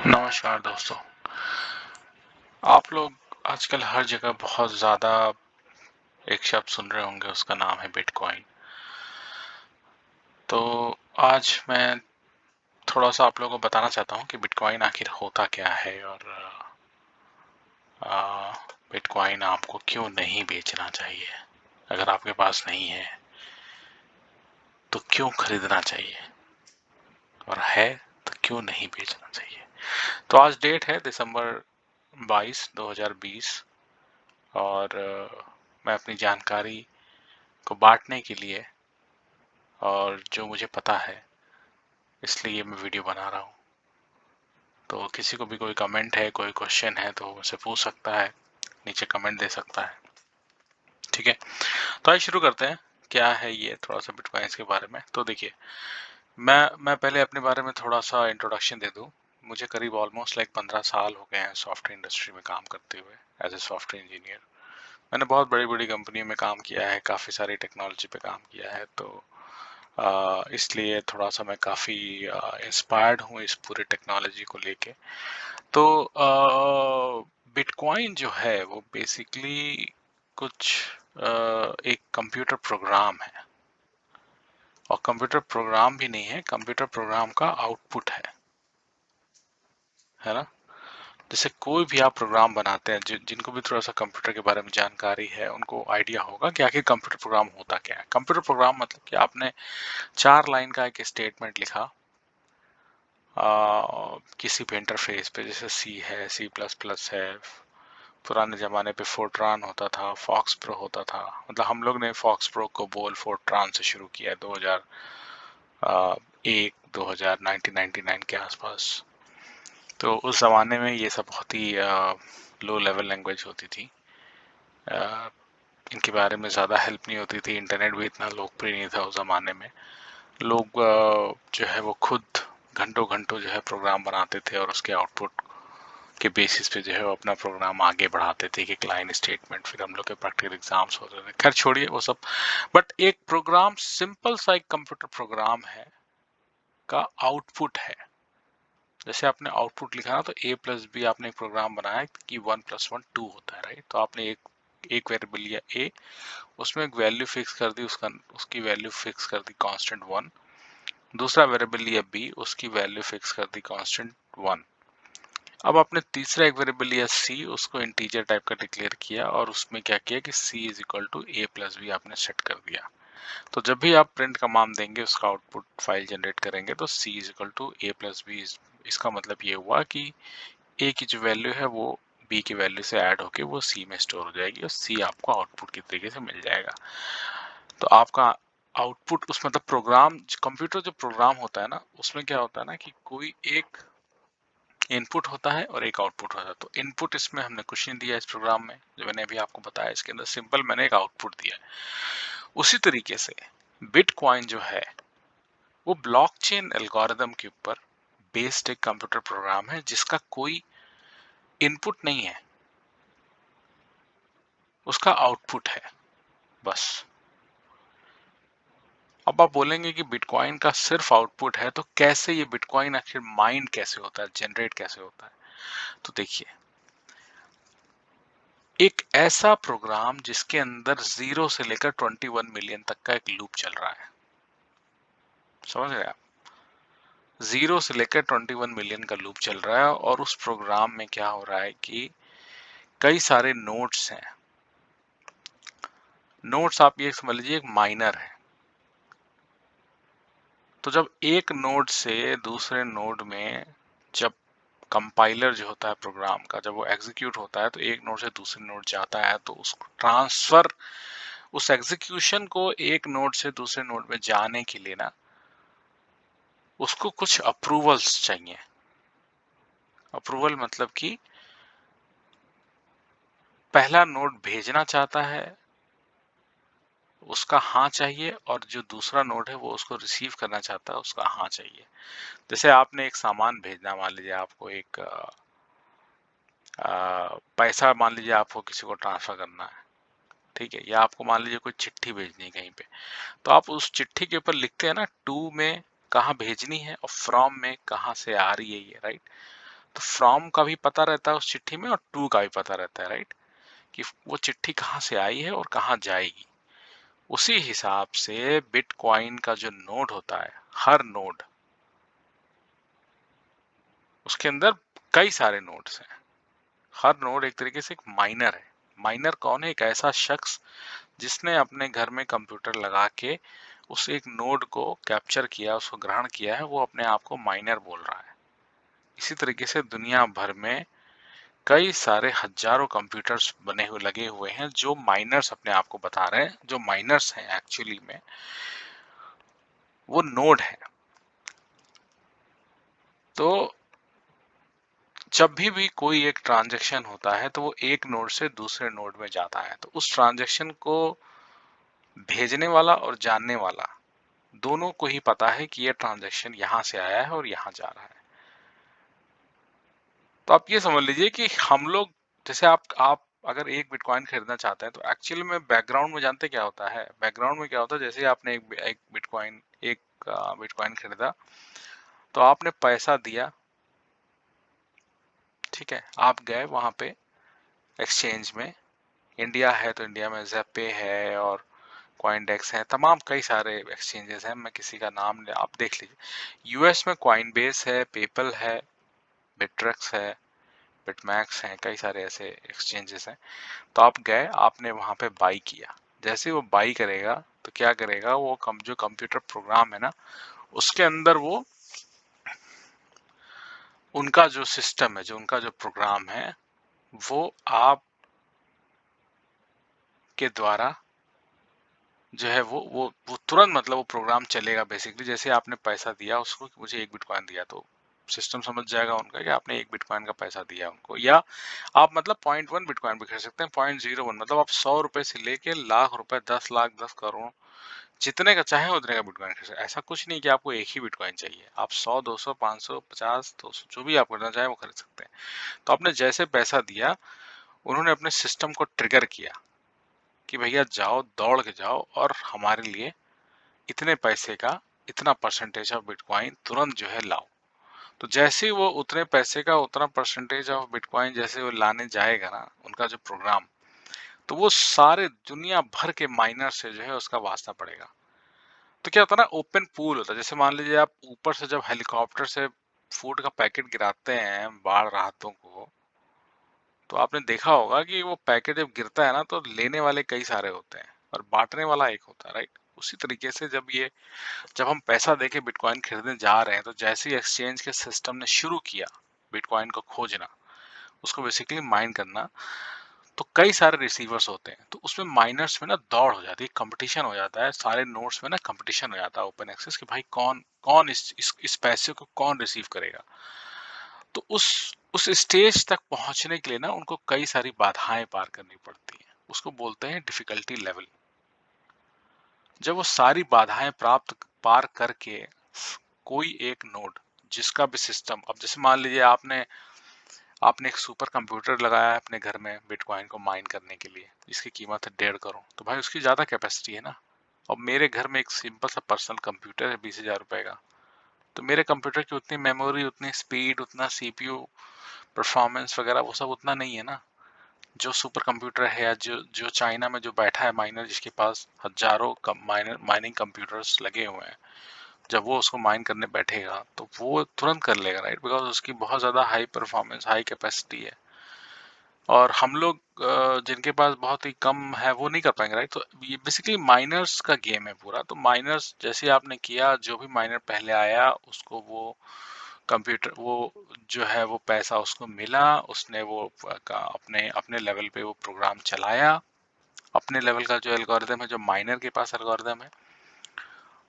नमस्कार दोस्तों। आप लोग आजकल हर जगह बहुत ज़्यादा एक शब्द सुन रहे होंगे, उसका नाम है बिटकॉइन। तो आज मैं थोड़ा सा आप लोगों को बताना चाहता हूँ कि बिटकॉइन आखिर होता क्या है और बिटकॉइन आपको क्यों नहीं बेचना चाहिए। अगर आपके पास नहीं है तो क्यों खरीदना चाहिए, और है तो क्यों नहीं बेचना चाहिए। तो आज डेट है दिसंबर 22, 2020 और मैं अपनी जानकारी को बांटने के लिए और जो मुझे पता है इसलिए मैं वीडियो बना रहा हूँ। तो किसी को भी कोई कमेंट है, कोई क्वेश्चन है तो मुझसे पूछ सकता है, नीचे कमेंट दे सकता है। ठीक है, तो आइए शुरू करते हैं। क्या है ये, थोड़ा सा बिटकॉइंस के बारे में। तो देखिए, मैं पहले अपने बारे में थोड़ा सा इंट्रोडक्शन दे दूँ। मुझे करीब ऑलमोस्ट लाइक 15 साल हो गए हैं सॉफ्टवेयर इंडस्ट्री में काम करते हुए एज ए सॉफ्टवेयर इंजीनियर। मैंने बहुत बड़ी बड़ी कंपनी में काम किया है, काफ़ी सारी टेक्नोलॉजी पे काम किया है। तो इसलिए थोड़ा सा मैं काफ़ी इंस्पायर्ड हूँ इस पूरे टेक्नोलॉजी को लेके। तो बिटकॉइन जो है वो बेसिकली कुछ एक कंप्यूटर प्रोग्राम है, और कंप्यूटर प्रोग्राम भी नहीं है, कंप्यूटर प्रोग्राम का आउटपुट है ना। जैसे कोई भी आप प्रोग्राम बनाते हैं, जिनको भी थोड़ा सा कंप्यूटर के बारे में जानकारी है उनको आइडिया होगा कि आखिर कंप्यूटर प्रोग्राम होता क्या है। कंप्यूटर प्रोग्राम मतलब कि आपने 4 लाइन का एक स्टेटमेंट लिखा किसी भी इंटरफेस पे, जैसे सी है, सी प्लस प्लस है, पुराने ज़माने पे फोर्ट्रान होता था, फॉक्स प्रो होता था। मतलब हम लोग ने फॉक्स प्रो को बोल फोर्ट्रान से शुरू किया है 2001 1999 के आसपास। तो उस ज़माने में ये सब बहुत ही लो लेवल लैंग्वेज होती थी। इनके बारे में ज़्यादा हेल्प नहीं होती थी, इंटरनेट भी इतना लोकप्रिय नहीं था उस ज़माने में। लोग जो है वो खुद घंटों घंटों जो है प्रोग्राम बनाते थे और उसके आउटपुट के बेसिस पे जो है वो अपना प्रोग्राम आगे बढ़ाते थे, एक लाइन स्टेटमेंट, फिर हम लोग के प्रैक्टिकल एग्जाम्स होते थे। खैर छोड़िए वो सब। बट एक प्रोग्राम, सिंपल सा एक कंप्यूटर प्रोग्राम है का आउटपुट है। जैसे आपने आउटपुट लिखा ना, तो a प्लस बी आपने एक प्रोग्राम बनाया कि 1 + 1 2 होता है, राइट। तो आपने एक वेरिएबल लिया a, उसमें एक वैल्यू फिक्स कर दी, उसकी वैल्यू फिक्स कर दी कांस्टेंट 1। दूसरा वेरिएबल लिया b, उसकी वैल्यू फिक्स कर दी कांस्टेंट 1। अब आपने तीसरा एक वेरिएबल लिया c, उसको इंटीजर टाइप का डिक्लेयर किया और उसमें क्या किया कि c = a + b आपने सेट कर दिया। तो जब भी आप प्रिंट कमांड देंगे, उसका आउटपुट फाइल जनरेट करेंगे, तो c = a + b। इसका मतलब ये हुआ कि a की जो वैल्यू है वो b की वैल्यू से ऐड होके वो c में स्टोर हो जाएगी और c आपको आउटपुट की तरीके से मिल जाएगा। तो आपका आउटपुट उस मतलब प्रोग्राम, कंप्यूटर जो प्रोग्राम होता है ना, उसमें क्या होता है ना कि कोई एक इनपुट होता है और एक आउटपुट होता है। तो इनपुट इसमें हमने कुछ नहीं दिया, इस प्रोग्राम में जो मैंने अभी आपको बताया, इसके अंदर सिंपल मैंने एक आउटपुट दिया है। उसी तरीके से बिटकॉइन जो है वो ब्लॉकचेन एल्गोरिदम के ऊपर बेस्ड एक कंप्यूटर प्रोग्राम है जिसका कोई इनपुट नहीं है, उसका आउटपुट है बस। अब आप बोलेंगे कि बिटकॉइन का सिर्फ आउटपुट है, तो कैसे ये बिटकॉइन आखिर माइंड कैसे होता है, जनरेट कैसे होता है। तो देखिए, एक ऐसा प्रोग्राम जिसके अंदर 0 से लेकर 21 मिलियन तक का एक लूप चल रहा है, समझ रहे आप। 0 से लेकर 21 मिलियन का लूप चल रहा है और उस प्रोग्राम में क्या हो रहा है कि कई सारे नोड्स हैं। नोड्स आप ये समझ लीजिए एक माइनर है। तो जब एक नोड से दूसरे नोड में, जब कंपाइलर जो होता है प्रोग्राम का, जब वो एग्जीक्यूट होता है, तो एक नोड से दूसरे नोड जाता है, तो उसको ट्रांसफर, उस एग्जीक्यूशन को एक नोड से दूसरे नोड में जाने के लिए ना, उसको कुछ अप्रूवल्स चाहिए। अप्रूवल मतलब कि पहला नोड भेजना चाहता है, उसका हाँ चाहिए, और जो दूसरा नोड है वो उसको रिसीव करना चाहता है, उसका हाँ चाहिए। जैसे आपने एक सामान भेजना, मान लीजिए आपको एक पैसा, मान लीजिए आपको किसी को ट्रांसफर करना है, ठीक है, या आपको मान लीजिए कोई चिट्ठी भेजनी है कहीं पे, तो आप उस चिट्ठी के ऊपर लिखते हैं ना, टू में कहाँ भेजनी है और फ्रॉम में कहाँ से आ रही है ये, राइट। तो फ्रॉम का भी पता रहता है उस चिट्ठी में और टू का भी पता रहता है, राइट, कि वो चिट्ठी कहाँ से आई है और कहाँ जाएगी। उसी हिसाब से बिटकॉइन का जो नोड होता है, हर नोड, उसके अंदर कई सारे नोड्स हैं। हर नोड एक तरीके से एक माइनर है। माइनर कौन है? एक ऐसा शख्स जिसने अपने घर में कंप्यूटर लगा के उस एक नोड को कैप्चर किया, उसको ग्रहण किया है, वो अपने आप को माइनर बोल रहा है। इसी तरीके से दुनिया भर में कई सारे हजारों कंप्यूटर्स बने हुए लगे हुए हैं जो माइनर्स अपने आप को बता रहे हैं। जो माइनर्स हैं एक्चुअली में वो नोड है। तो जब भी कोई एक ट्रांजैक्शन होता है तो वो एक नोड से दूसरे नोड में जाता है, तो उस ट्रांजैक्शन को भेजने वाला और जानने वाला दोनों को ही पता है कि ये ट्रांजैक्शन यहाँ से आया है और यहाँ जा रहा है। तो आप ये समझ लीजिए कि हम लोग, जैसे आप अगर एक बिटकॉइन खरीदना चाहते हैं तो एक्चुअली में बैकग्राउंड में जानते क्या होता है? बैकग्राउंड में क्या होता है, जैसे आपने एक बिटकॉइन खरीदा, तो आपने पैसा दिया, ठीक है, आप गए वहां पे एक्सचेंज में। इंडिया है तो इंडिया में ज़ेपे है और कॉइनडेक्स है, तमाम कई सारे एक्सचेंजेस हैं, मैं किसी का नाम आप देख लीजिए। यूएस में कॉइनबेस है, पेपल है, बिट्रेक्स है, बिटमैक्स हैं, कई सारे ऐसे एक्सचेंजेस हैं। तो आप गए, आपने वहां पे बाई किया। जैसे वो बाई करेगा तो क्या करेगा, वो जो कंप्यूटर प्रोग्राम है ना, उसके अंदर वो उनका जो सिस्टम है, जो उनका जो प्रोग्राम है, वो आप के द्वारा जो है वो तुरंत, मतलब वो प्रोग्राम चलेगा बेसिकली। जैसे आपने पैसा दिया उसको कि मुझे एक बिटकॉइन दिया, तो सिस्टम समझ जाएगा उनका कि आपने एक बिटकॉइन का पैसा दिया उनको। या आप मतलब 0.1 बिटकॉइन भी खरीद सकते हैं, 0.01, मतलब आप 100 रुपए से लेके लाख रुपए, 10 लाख, 10 करोड़, जितने का चाहे उतने का बिटकॉइन खरीद सकते हैं। ऐसा कुछ नहीं कि आपको एक ही बिटकॉइन चाहिए, आप 100, 200, 500, 50, 200, जो भी आप करना चाहे वो खरीद सकते हैं। तो आपने जैसे पैसा दिया, उन्होंने अपने सिस्टम को ट्रिगर किया कि भैया जाओ, दौड़ के जाओ और हमारे लिए इतने पैसे का इतना परसेंटेज ऑफ बिटकॉइन तुरंत जो है लाओ। तो जैसे ही वो उतने पैसे का उतना परसेंटेज ऑफ बिटकॉइन जैसे वो लाने जाएगा ना, उनका जो प्रोग्राम, तो वो सारे दुनिया भर के माइनर से जो है उसका वास्ता पड़ेगा। तो क्या होता है ना, ओपन पूल होता है। जैसे मान लीजिए आप ऊपर से जब हेलीकॉप्टर से फूड का पैकेट गिराते हैं बाढ़ राहतों को, तो आपने देखा होगा कि वो पैकेट जब गिरता है ना, तो लेने वाले कई सारे होते हैं और बांटने वाला एक होता है, राइट। उसी तरीके से जब हम पैसा देके बिटकॉइन खरीदने जा रहे हैं, तो जैसे ही एक्सचेंज के सिस्टम ने शुरू किया बिटकॉइन को खोजना, उसको बेसिकली माइन करना, तो कई सारे रिसीवर्स होते हैं, तो उसमें माइनर्स में ना दौड़ हो जाती है, कंपटीशन हो जाता है, सारे नोड्स में ना कंपटीशन हो जाता है ओपन एक्सेस, कि भाई कौन कौन इस पैसे को कौन रिसीव करेगा। तो उस स्टेज तक पहुंचने के लिए ना उनको कई सारी बाधाएं पार करनी पड़ती हैं, उसको बोलते हैं डिफिकल्टी लेवल। जब वो सारी बाधाएं प्राप्त पार करके कोई एक नोड, जिसका भी सिस्टम, अब जैसे मान लीजिए आपने आपने एक सुपर कंप्यूटर लगाया है अपने घर में बिटकॉइन को माइन करने के लिए, जिसकी कीमत है 1.5 करोड़, तो भाई उसकी ज्यादा कैपेसिटी है ना। अब मेरे घर में एक सिंपल सा पर्सनल कंप्यूटर है 20,000 रुपए का, तो मेरे कंप्यूटर की उतनी मेमोरी, उतनी स्पीड, उतना सीपीयू परफॉर्मेंस वगैरह वो सब उतना नहीं है ना। जो सुपर कंप्यूटर है, या जो जो चाइना में जो बैठा है माइनर, जिसके पास हजारों माइनिंग कंप्यूटर्स लगे हुए हैं, जब वो उसको माइन करने बैठेगा तो वो तुरंत कर लेगा, राइट, बिकॉज उसकी बहुत ज़्यादा हाई परफॉर्मेंस, हाई कैपेसिटी है। और हम लोग जिनके पास बहुत ही कम है वो नहीं कर पाएंगे, राइट। तो ये बेसिकली माइनर्स का गेम है पूरा। तो माइनर्स जैसे आपने किया, जो भी माइनर पहले आया उसको वो कंप्यूटर, वो जो है वो पैसा उसको मिला, उसने वो अपने अपने लेवल पे वो प्रोग्राम चलाया, अपने लेवल का जो एल्गोरिदम है, जो माइनर के पास एल्गोरिदम है।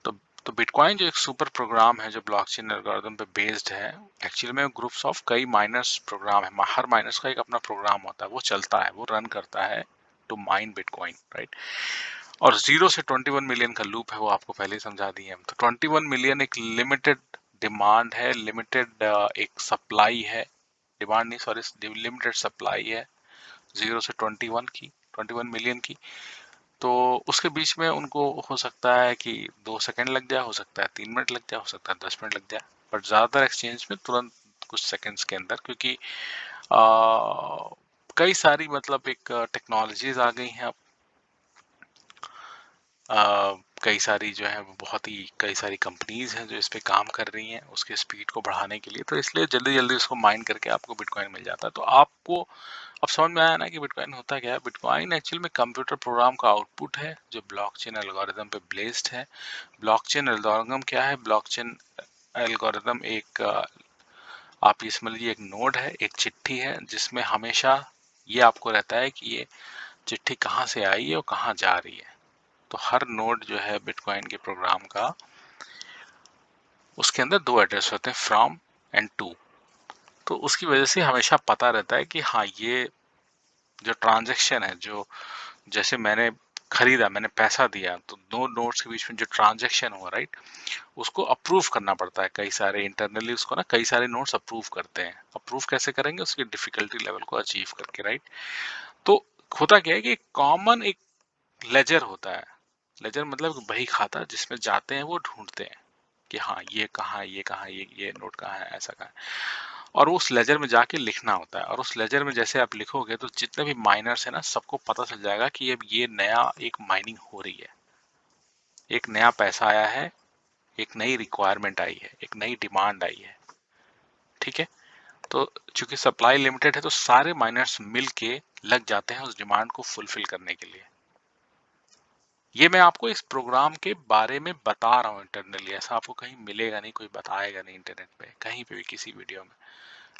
तो तो बिटकॉइन जो एक सुपर प्रोग्राम है जो ब्लॉकचेन एल्गोरिदम पे बेस्ड है, एक्चुअली में ग्रुप्स ऑफ कई माइनर्स प्रोग्राम है, हर माइनर्स का एक अपना प्रोग्राम होता है, वो चलता है, वो रन करता है टू माइन बिटकॉइन, राइट। और 0 से 21 मिलियन का लूप है, वो आपको पहले ही समझा दिए हम। तो 21 मिलियन एक लिमिटेड डिमांड है, लिमिटेड एक सप्लाई है, डिमांड नहीं, सॉरी, लिमिटेड सप्लाई है 0 से 21 की, 21 मिलियन की। तो उसके बीच में उनको हो सकता है कि 2 सेकंड लग जाए, हो सकता है 3 मिनट लग जाए, हो सकता है 10 मिनट लग जाए, बट ज़्यादातर एक्सचेंज में तुरंत कुछ सेकंड्स के अंदर, क्योंकि कई सारी मतलब एक टेक्नोलॉजीज आ गई हैं अब। कई सारी जो है वो बहुत ही कई सारी कंपनीज हैं जो इस पे काम कर रही हैं उसके स्पीड को बढ़ाने के लिए, तो इसलिए जल्दी जल्दी उसको माइन करके आपको बिटकॉइन मिल जाता है। तो आपको अब समझ में आया ना कि बिटकॉइन होता क्या है। बिटकॉइन एक्चुअल में कंप्यूटर प्रोग्राम का आउटपुट है जो ब्लॉकचेन एल्गोरिदम पे बेस्ड है। ब्लॉकचेन एल्गोरिदम क्या है? ब्लॉकचेन एल्गोरिदम एक आप ये समझ लीजिए एक नोड है, एक चिट्ठी है, जिसमें हमेशा ये आपको रहता है कि ये चिट्ठी कहाँ से आई है और कहाँ जा रही है। तो हर नोड जो है बिटकॉइन के प्रोग्राम का, उसके अंदर दो एड्रेस होते हैं, फ्रॉम एंड टू। तो उसकी वजह से हमेशा पता रहता है कि हाँ, ये जो ट्रांजैक्शन है, जो जैसे मैंने खरीदा, मैंने पैसा दिया, तो दो नोड्स के बीच में जो ट्रांजैक्शन हुआ, राइट, उसको अप्रूव करना पड़ता है। कई सारे इंटरनली उसको ना कई सारे नोड्स अप्रूव करते हैं। अप्रूव कैसे करेंगे? उसकी डिफिकल्टी लेवल को अचीव करके, राइट। तो होता क्या है कि कॉमन एक लेजर होता है। लेजर मतलब बही खाता, जिसमें जाते हैं वो ढूंढते हैं कि हाँ, ये कहाँ है, ये कहाँ है, ये नोट कहाँ है, ऐसा कहाँ है, और उस लेजर में जाके लिखना होता है। और उस लेजर में जैसे आप लिखोगे तो जितने भी माइनर्स है ना, सबको पता चल जाएगा कि अब ये नया एक माइनिंग हो रही है, एक नया पैसा आया है, एक नई रिक्वायरमेंट आई है, एक नई डिमांड आई है। ठीक है। तो चूंकि सप्लाई लिमिटेड है तो सारे माइनर्स मिल के लग जाते हैं उस डिमांड को फुलफिल करने के लिए। ये मैं आपको इस प्रोग्राम के बारे में बता रहा हूँ इंटरनली, ऐसा आपको कहीं मिलेगा नहीं, कोई बताएगा नहीं इंटरनेट पे कहीं पे भी किसी वीडियो में।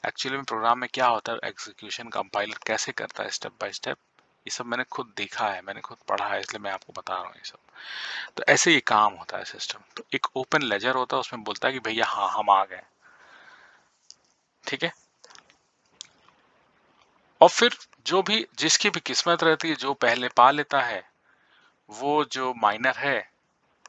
एक्चुअली में प्रोग्राम में क्या होता है, एग्जीक्यूशन कंपाइलर कैसे करता है स्टेप बाय स्टेप, ये सब मैंने खुद देखा है, मैंने खुद पढ़ा है, इसलिए मैं आपको बता रहा हूँ ये सब। तो ऐसे ये काम होता है सिस्टम। तो एक ओपन लेजर होता है, उसमें बोलता है कि भैया हाँ, हम आ गए। ठीक है। और फिर जो भी जिसकी भी किस्मत रहती है, जो पहले पा लेता है, वो जो माइनर है,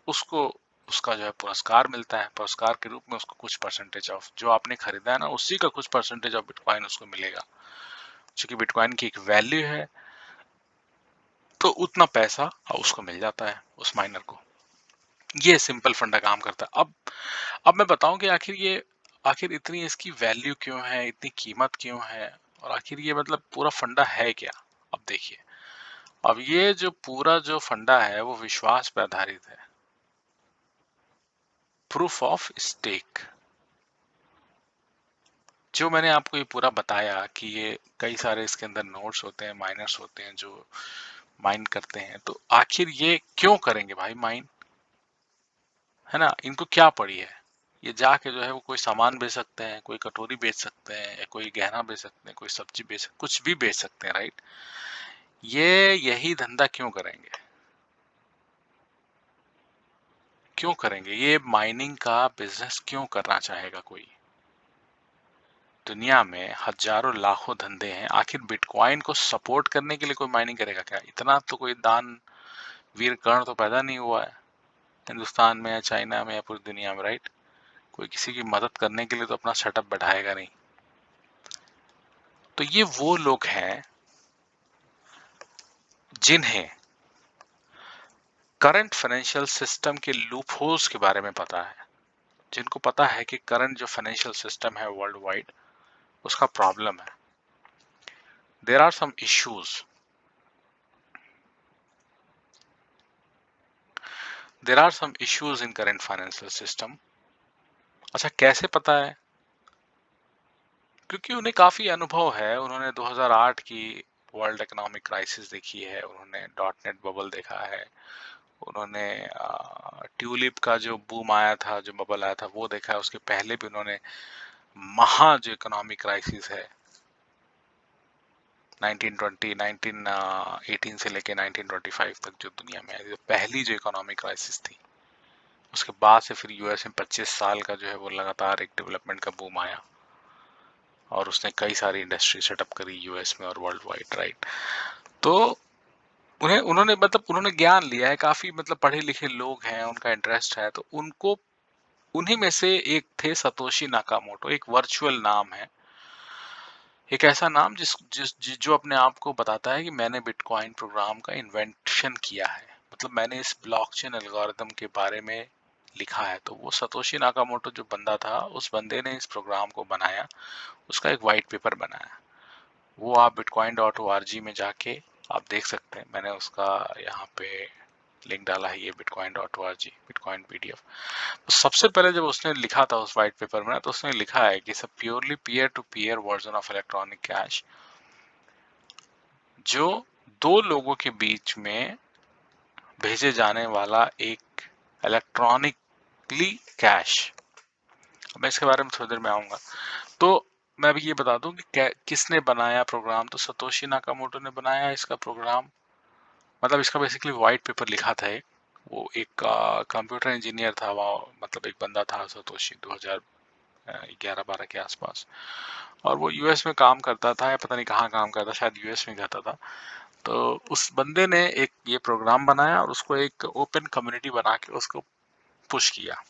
उसको उसका जो है पुरस्कार मिलता है। पुरस्कार के रूप में उसको कुछ परसेंटेज ऑफ जो आपने खरीदा है ना, उसी का कुछ परसेंटेज ऑफ बिटकॉइन उसको मिलेगा। क्योंकि बिटकॉइन की एक वैल्यू है, तो उतना पैसा उसको मिल जाता है उस माइनर को। ये सिंपल फंडा काम करता है। अब मैं बताऊं कि आखिर इतनी इसकी वैल्यू क्यों है, इतनी कीमत क्यों है, और आखिर ये मतलब पूरा फंडा है क्या। अब देखिए, अब ये जो पूरा जो फंडा है वो विश्वास पर आधारित है। Proof of stake. जो मैंने आपको ये पूरा बताया कि ये कई सारे इसके अंदर नोड्स होते हैं, माइनर्स होते हैं जो माइन करते हैं, तो आखिर ये क्यों करेंगे भाई माइन, है ना। इनको क्या पड़ी है? ये जाके जो है वो कोई सामान बेच सकते हैं, कोई कटोरी बेच सकते हैं, या कोई गहना बेच सकते हैं, कोई सब्जी बेच सकते, कुछ भी बेच सकते हैं, राइट। ये यही धंधा क्यों करेंगे? क्यों करेंगे ये माइनिंग का बिजनेस? क्यों करना चाहेगा कोई? दुनिया में हजारों लाखों धंधे हैं, आखिर बिटकॉइन को सपोर्ट करने के लिए कोई माइनिंग करेगा क्या? इतना तो कोई दान वीर कर्ण तो पैदा नहीं हुआ है हिंदुस्तान में या चाइना में या पूरी दुनिया में, राइट। कोई किसी की मदद करने के लिए तो अपना सेटअप बढ़ाएगा नहीं। तो ये वो लोग हैं जिन्हें करंट फाइनेंशियल सिस्टम के लूपहोल्स के बारे में पता है, जिनको पता है कि करंट जो फाइनेंशियल सिस्टम है वर्ल्ड वाइड, उसका प्रॉब्लम है। There are some issues, there are some issues in current financial system. अच्छा, कैसे पता है? क्योंकि उन्हें काफी अनुभव है। उन्होंने 2008 की वर्ल्ड इकोनॉमिक क्राइसिस देखी है, उन्होंने डॉट नेट बबल देखा है, उन्होंने ट्यूलिप का जो बूम आया था, जो बबल आया था, वो देखा है। उसके पहले भी उन्होंने महा जो इकोनॉमिक क्राइसिस है 1920 1918 से लेके 1925 तक जो दुनिया में आई, जो पहली जो इकोनॉमिक क्राइसिस थी, उसके बाद से फिर यूएस में 25 साल का जो है वो लगातार एक डेवलपमेंट का बूम आया, और उसने कई सारी इंडस्ट्री सेटअप करी यूएस में और वर्ल्ड वाइड, राइट। तो उन्होंने ज्ञान लिया है, काफी मतलब पढ़े लिखे लोग हैं, उनका इंटरेस्ट है, तो उनको उन्हीं में से एक थे सतोशी नाकामोटो। एक वर्चुअल नाम है, एक ऐसा नाम जो अपने आप को बताता है कि मैंने बिटकॉइन प्रोग्राम का इन्वेंशन किया है, मतलब मैंने इस ब्लॉकचेन एल्गोरिदम के बारे में लिखा है। तो वो सतोशी नाकामोटो जो बंदा था, उस बंदे ने इस प्रोग्राम को बनाया, उसका एक वाइट पेपर बनाया। वो आप bitcoin.org में जाके आप देख सकते हैं। मैंने उसका यहाँ पे लिंक डाला है, ये bitcoin.org, बिटकॉइन पीडीएफ। तो सबसे पहले जब उसने लिखा था उस वाइट पेपर में, तो उसने लिखा है कि सब purely peer to peer version of electronic cash, जो दो लोगों के बीच में भेजे जाने वाला एक इलेक्ट्रॉनिकली कैश। मैं इसके बारे में थोड़ी देर में आऊंगा। तो मैं अभी ये बता दूं कि किसने बनाया प्रोग्राम। तो सतोशी नाकामोटो ने बनाया इसका प्रोग्राम। मतलब इसका बेसिकली वाइट पेपर लिखा था एक, वो एक कंप्यूटर इंजीनियर था वो, मतलब एक बंदा था सतोशी 2011-12 के आसपास, और वो यूएस में काम करता था, या पता नहीं कहाँ काम करता, शायद यूएस में करता था। तो उस बंदे ने एक ये प्रोग्राम बनाया और उसको एक ओपन कम्युनिटी बना के उसको पुश किया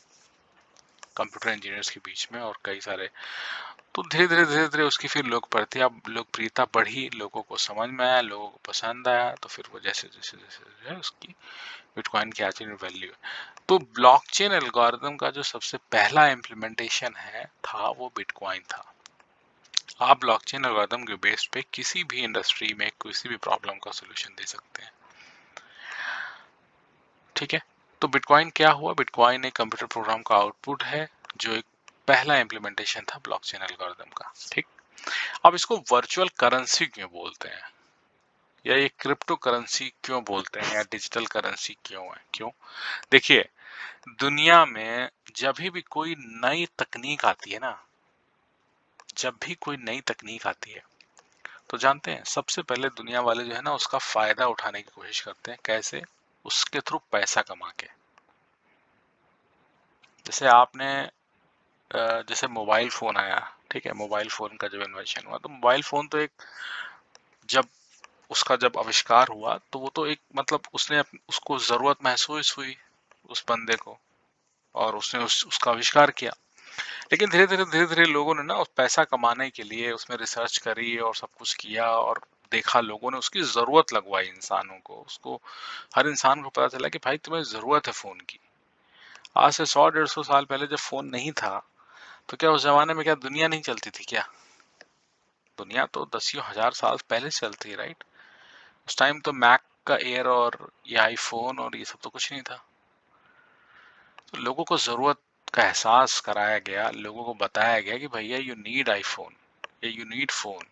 कंप्यूटर इंजीनियर्स के बीच में, और कई सारे। तो धीरे धीरे उसकी फिर लोकप्रियता बढ़ी, लोगों को समझ में आया, लोगों को पसंद आया। तो फिर वो जैसे जैसे जैसे जो है उसकी बिटकॉइन की आज वैल्यू है। तो ब्लॉकचेन एल्गोरिथम का जो सबसे पहला इम्प्लीमेंटेशन है था वो बिटकॉइन था। आप ब्लॉकचेन एल्गोरिथम के बेस पे किसी भी इंडस्ट्री में किसी भी प्रॉब्लम का सोल्यूशन दे सकते हैं। ठीक है, तो बिटकॉइन क्या हुआ? बिटकॉइन एक कंप्यूटर प्रोग्राम का आउटपुट है, जो एक पहला इम्प्लीमेंटेशन था ब्लॉकचेन एल्गोरिथम का। ठीक, अब इसको वर्चुअल करेंसी क्यों बोलते हैं, या ये क्रिप्टो करेंसी क्यों बोलते हैं, या डिजिटल करेंसी क्यों है? क्यों? देखिए, दुनिया में जब भी कोई नई तकनीक आती है ना, जब भी कोई नई तकनीक आती है, तो जानते हैं सबसे पहले दुनिया वाले जो है ना उसका फायदा उठाने की कोशिश करते हैं। कैसे? उसके थ्रू पैसा कमा के। जैसे आपने जैसे मोबाइल फोन आया, ठीक है, मोबाइल फोन का जब इन्वेंशन हुआ, तो मोबाइल फोन तो एक, जब उसका जब आविष्कार हुआ तो वो तो एक, मतलब उसको जरूरत महसूस हुई उस बंदे को, और उसने उसका आविष्कार किया। लेकिन धीरे धीरे लोगों ने ना उस पैसा कमाने के लिए उसमें रिसर्च करी और सब कुछ किया, और देखा, लोगों ने उसकी जरूरत लगवाई इंसानों को, उसको हर इंसान को पता चला कि भाई तुम्हें जरूरत है फोन की। आज से 100-150 साल पहले जब फोन नहीं था, तो क्या उस जमाने में क्या दुनिया नहीं चलती थी क्या? दुनिया तो दसियों हजार साल पहले से चलती है, राइट? उस टाइम तो मैक का एयर और ये आईफोन और ये सब तो कुछ नहीं था। तो लोगों को जरूरत का एहसास कराया गया, लोगों को बताया गया कि भैया यू नीड आईफोन या यू नीड फोन।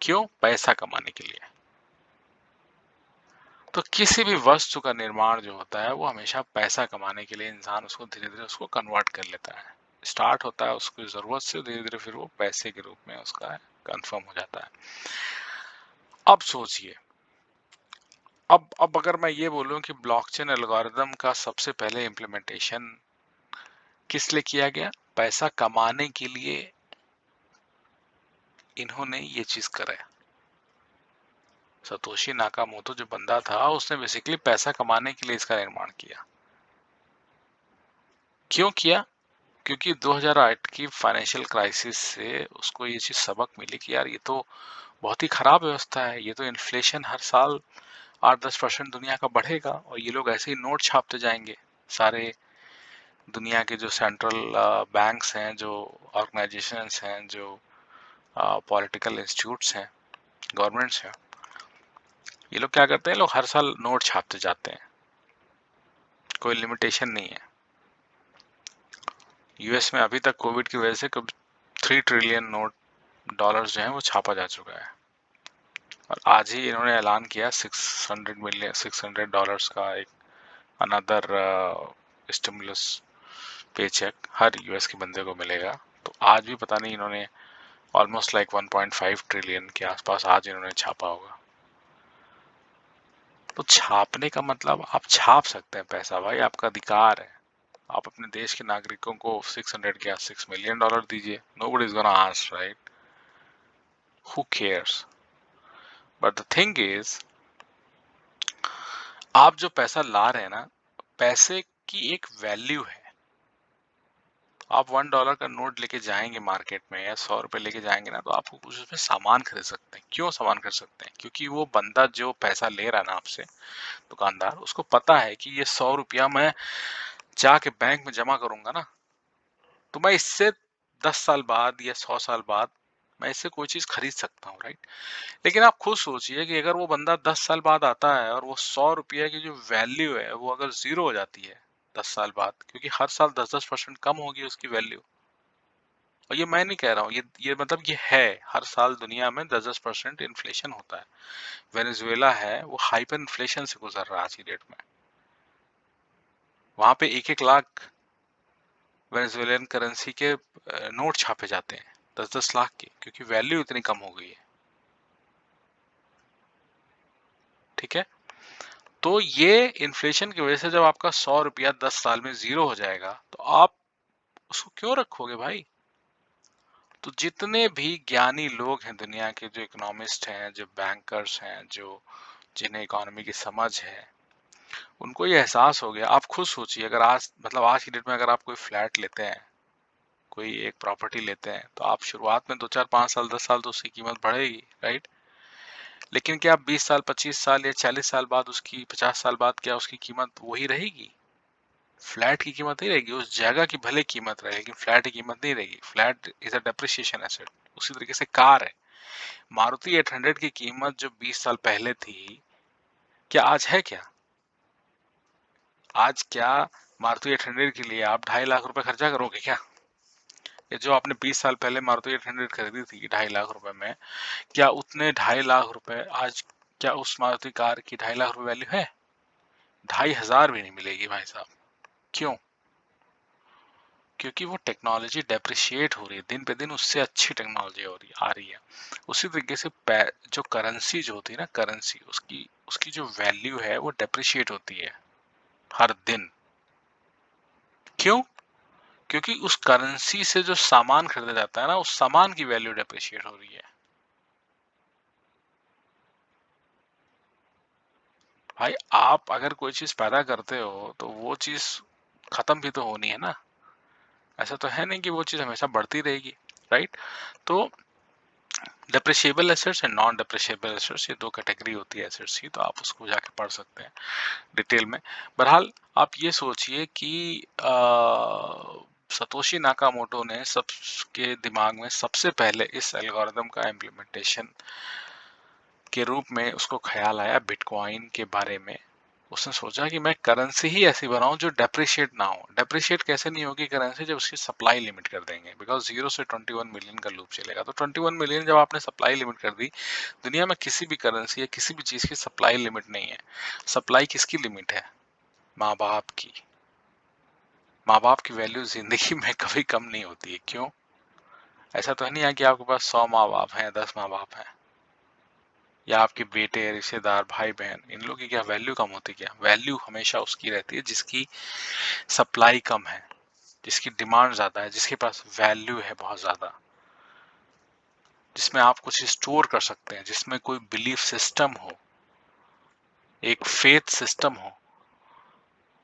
क्यों? पैसा कमाने के लिए। तो किसी भी वस्तु का निर्माण जो होता है वो हमेशा पैसा कमाने के लिए, इंसान उसको धीरे धीरे उसको कन्वर्ट कर लेता है। स्टार्ट होता है उसकी जरूरत से, धीरे धीरे फिर वो पैसे के रूप में उसका कंफर्म हो जाता है। अब सोचिए, अब अगर मैं ये बोलूं कि ब्लॉकचेन एल्गोरिथम का सबसे पहले इम्प्लीमेंटेशन किस लिए किया गया? पैसा कमाने के लिए इन्होंने ये चीज करा है। सतोशी नाकामोटो जो बंदा था, उसने बेसिकली पैसा कमाने के लिए इसका निर्माण किया। क्यों किया? क्योंकि 2008 की फाइनेंशियल क्राइसिस से उसको ये चीज सबक मिली कि यार ये तो बहुत ही खराब व्यवस्था है, ये तो इन्फ्लेशन हर साल 8-10% दुनिया का बढ़ेगा, और ये लोग ऐसे ही नोट छापते जाएंगे। सारे दुनिया के जो सेंट्रल बैंक्स हैं, जो ऑर्गेनाइजेशंस हैं, जो पॉलिटिकल इंस्टीट्यूट्स हैं, गवर्नमेंट्स हैं, ये लोग क्या करते हैं? लोग हर साल नोट छापते जाते हैं, कोई लिमिटेशन नहीं है। यूएस में अभी तक कोविड की वजह से कब 3 ट्रिलियन नोट डॉलर्स जो है वो छापा जा चुका है। और आज ही इन्होंने ऐलान किया $600 का एक अनदर स्टिमुलस पे चेक हर यूएस के बंदे को मिलेगा। तो आज भी पता नहीं, इन्होंने ऑलमोस्ट लाइक 1.5 ट्रिलियन के आसपास आज इन्होंने छापा होगा। तो छापने का मतलब आप छाप सकते हैं पैसा, भाई आपका अधिकार है। आप अपने देश के नागरिकों को 6 मिलियन डॉलर दीजिए, nobody is gonna ask, right? Who cares? But the thing is, आप जो पैसा ला रहे हैं ना, पैसे की एक वैल्यू है। आप $1 का नोट लेके जाएंगे मार्केट में, या 100 रुपए लेके जाएंगे ना, तो आपको कुछ उसमें सामान खरीद सकते हैं। क्यों सामान खरीद सकते हैं? क्योंकि वो बंदा जो पैसा ले रहा है ना आपसे, दुकानदार, उसको पता है कि ये 100 रुपया मैं जाके बैंक में जमा करूंगा ना, तो मैं इससे 10 साल बाद या 100 साल बाद मैं इससे कोई चीज खरीद सकता हूँ, राइट। लेकिन आप खुद सोचिए कि अगर वो बंदा 10 साल बाद आता है और वो 100 रुपये की जो वैल्यू है वो अगर जीरो हो जाती है 10 साल बाद, क्योंकि हर साल 10-10% कम होगी उसकी वैल्यू। और ये मैं नहीं कह रहा हूँ, ये मतलब ये है, हर साल दुनिया में 10-10% इन्फ्लेशन होता है। वेनेजुएला है वो हाइपर इन्फ्लेशन से गुजर रहा है आज की डेट में। वहां पे 1-1 लाख वेनेजुएलियन करेंसी के नोट छापे जाते हैं, 10-10 लाख के, क्योंकि वैल्यू इतनी कम हो गई है। ठीक है, तो ये इन्फ्लेशन की वजह से जब आपका 100 रुपया 10 साल में जीरो हो जाएगा तो आप उसको क्यों रखोगे भाई। तो जितने भी ज्ञानी लोग हैं दुनिया के, जो इकोनॉमिस्ट हैं, जो बैंकर्स हैं, जो जिन्हें इकोनॉमी की समझ है, उनको ये एहसास हो गया। आप खुद सोचिए, अगर आज मतलब आज की डेट में अगर आप कोई फ्लैट लेते हैं, कोई एक प्रॉपर्टी लेते हैं, तो आप शुरुआत में 2-4-5 साल 10 साल तो उसकी कीमत बढ़ेगी, राइट। लेकिन क्या 20 साल 25 साल या 40 साल बाद, उसकी 50 साल बाद क्या उसकी कीमत वही रहेगी? फ्लैट की कीमत नहीं रहेगी, उस जगह की भले कीमत रहे लेकिन फ्लैट की कीमत नहीं रहेगी। Flat is a depreciation asset. उसी तरीके से कार है, मारुति 800 की कीमत जो 20 साल पहले थी, क्या आज है क्या? आज क्या मारुति 800 के लिए आप 2.5 लाख रुपए खर्चा करोगे क्या? ये जो आपने 20 साल पहले मारुति 800 खरीदी थी 2.5 लाख रुपए में, क्या उतने 2.5 लाख रुपए आज, क्या उस मारुति कार की 2.5 लाख रुपए वैल्यू है? 2,500 भी नहीं मिलेगी भाई साहब। क्यों? क्योंकि वो टेक्नोलॉजी डेप्रिशिएट हो रही है दिन पे दिन, उससे अच्छी टेक्नोलॉजी हो रही आ रही है। उसी तरीके से जो करेंसी जो होती है ना, करेंसी उसकी उसकी जो वैल्यू है वो डेप्रिशिएट होती है हर दिन। क्यों? क्योंकि उस करेंसी से जो सामान खरीदा जाता है ना, उस सामान की वैल्यू डेप्रिशिएट हो रही है। भाई आप अगर कोई चीज पैदा करते हो तो वो चीज खत्म भी तो होनी है ना। ऐसा तो है नहीं कि वो चीज हमेशा बढ़ती रहेगी, राइट। तो depreciable assets and non depreciable assets, ये दो कैटेगरी होती है एसेट्स की, तो आप उसको जाके पढ़ सकते हैं डिटेल में। बहरहाल आप ये सोचिए कि सतोशी नाकामोटो ने सबके दिमाग में सबसे पहले इस एल्गोरिथम का इम्प्लीमेंटेशन के रूप में उसको ख्याल आया बिटकॉइन के बारे में। उसने सोचा कि मैं करेंसी ही ऐसी बनाऊं जो डेप्रिशिएट ना हो। डेप्रिशिएट कैसे नहीं होगी करेंसी? जब उसकी सप्लाई लिमिट कर देंगे, बिकॉज 0 से 21 मिलियन का लूप चलेगा। तो 21 मिलियन जब आपने सप्लाई लिमिट कर दी, दुनिया में किसी भी करेंसी या किसी भी चीज की सप्लाई लिमिट नहीं है। सप्लाई किसकी लिमिट है? माँ बाप की। माँ बाप की वैल्यू जिंदगी में कभी कम नहीं होती है। क्यों? ऐसा तो नहीं है कि आपके पास 100 माँ बाप हैं, 10 माँ बाप हैं, या आपके बेटे, रिश्तेदार, भाई बहन, इन लोगों की क्या वैल्यू कम होती? क्या वैल्यू हमेशा उसकी रहती है जिसकी सप्लाई कम है, जिसकी डिमांड ज्यादा है, जिसके पास वैल्यू है बहुत ज्यादा, जिसमें आप कुछ स्टोर कर सकते हैं, जिसमें कोई बिलीफ सिस्टम हो, एक फेथ सिस्टम हो।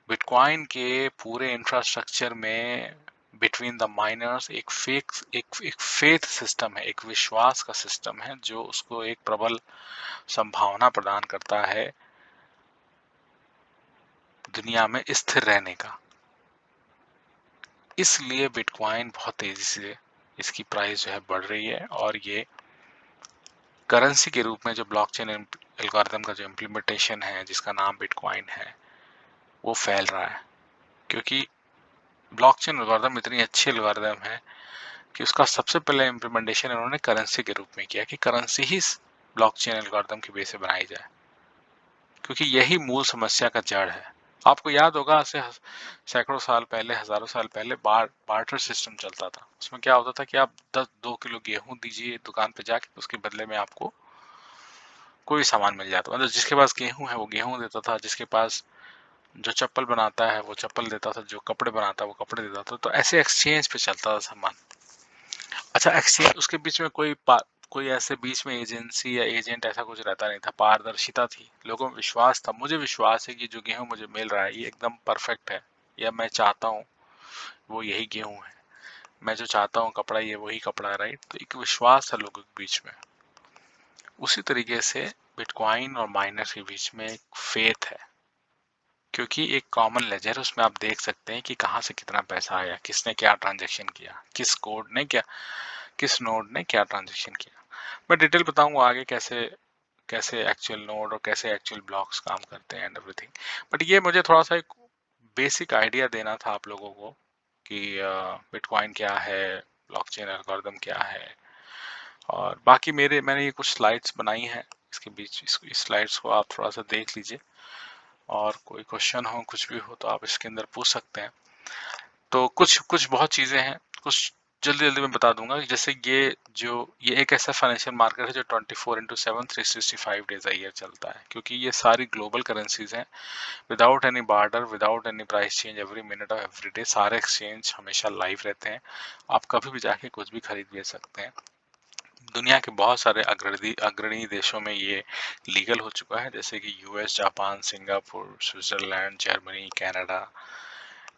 बिटकॉइन के पूरे इंफ्रास्ट्रक्चर में बिटवीन द माइनर्स एक फेथ सिस्टम है, एक विश्वास का सिस्टम है, जो उसको एक प्रबल संभावना प्रदान करता है दुनिया में स्थिर रहने का। इसलिए बिटकॉइन बहुत तेजी से इसकी प्राइस जो है बढ़ रही है, और ये करेंसी के रूप में जो ब्लॉकचेन एल्गोरिथम का जो इम्प्लीमेंटेशन है, जिसका नाम बिटकॉइन है, वो फैल रहा है। क्योंकि ब्लॉकचेन एल्गोरिथम इतनी अच्छी एल्गोरिथम है कि उसका सबसे पहले इम्प्लीमेंटेशन इन्होंने करेंसी के रूप में किया, कि करेंसी ही ब्लॉकचेन एल्गोरिथम की बेस से बनाई जाए, क्योंकि यही मूल समस्या का जड़ है। आपको याद होगा, ऐसे सैकड़ों साल पहले, हजारों साल पहले बार्टर सिस्टम चलता था। उसमें क्या होता था कि आप 2 किलो गेहूं दीजिए दुकान पे जाके, उसके बदले में आपको कोई सामान मिल जाता। मतलब जिसके पास गेहूं है वो गेहूं देता था, जिसके पास जो चप्पल बनाता है वो चप्पल देता था, जो कपड़े बनाता है वो कपड़े देता था। तो ऐसे एक्सचेंज पे चलता था सामान। अच्छा, एक्सचेंज, उसके बीच में कोई ऐसे बीच में एजेंसी या एजेंट ऐसा कुछ रहता नहीं था। पारदर्शिता थी, लोगों में विश्वास था। मुझे विश्वास है कि जो गेहूं मुझे मिल रहा है ये एकदम परफेक्ट है, या मैं चाहता हूँ वो यही गेहूं है, मैं जो चाहता हूँ कपड़ा ये वही कपड़ा है, राइट। तो एक विश्वास था लोगों के बीच में। उसी तरीके से बिटकॉइन और माइनर के बीच में एक फेथ है, क्योंकि एक कॉमन लेजर उसमें आप देख सकते हैं कि कहाँ से कितना पैसा आया, किसने क्या ट्रांजैक्शन किया, किस कोड ने क्या, किस नोड ने क्या ट्रांजैक्शन किया। मैं डिटेल बताऊंगा आगे कैसे कैसे एक्चुअल नोड और कैसे एक्चुअल ब्लॉक्स काम करते हैं एंड एवरीथिंग। बट ये मुझे थोड़ा सा एक बेसिक आइडिया देना था आप लोगों को कि बिटकॉइन क्या है, ब्लॉकचेन एल्गोरिथम क्या है। और बाकी मैंने ये कुछ स्लाइड्स बनाई हैं, इसके बीच इस स्लाइड्स को आप थोड़ा सा देख लीजिए, और कोई क्वेश्चन हो कुछ भी हो तो आप इसके अंदर पूछ सकते हैं। तो कुछ कुछ बहुत चीज़ें हैं, कुछ जल्दी जल्दी मैं बता दूंगा। जैसे ये एक ऐसा फाइनेंशियल मार्केट है जो 24/7 365 डेज अ ईयर चलता है, क्योंकि ये सारी ग्लोबल करेंसीज हैं, without any border, without any price change, every minute of every day सारे एक्सचेंज हमेशा लाइव रहते हैं। आप कभी भी जाके कुछ भी खरीद बेच सकते हैं। दुनिया के बहुत सारे अग्रणी देशों में ये लीगल हो चुका है, जैसे कि US, Japan, Singapore, Switzerland, Germany, Canada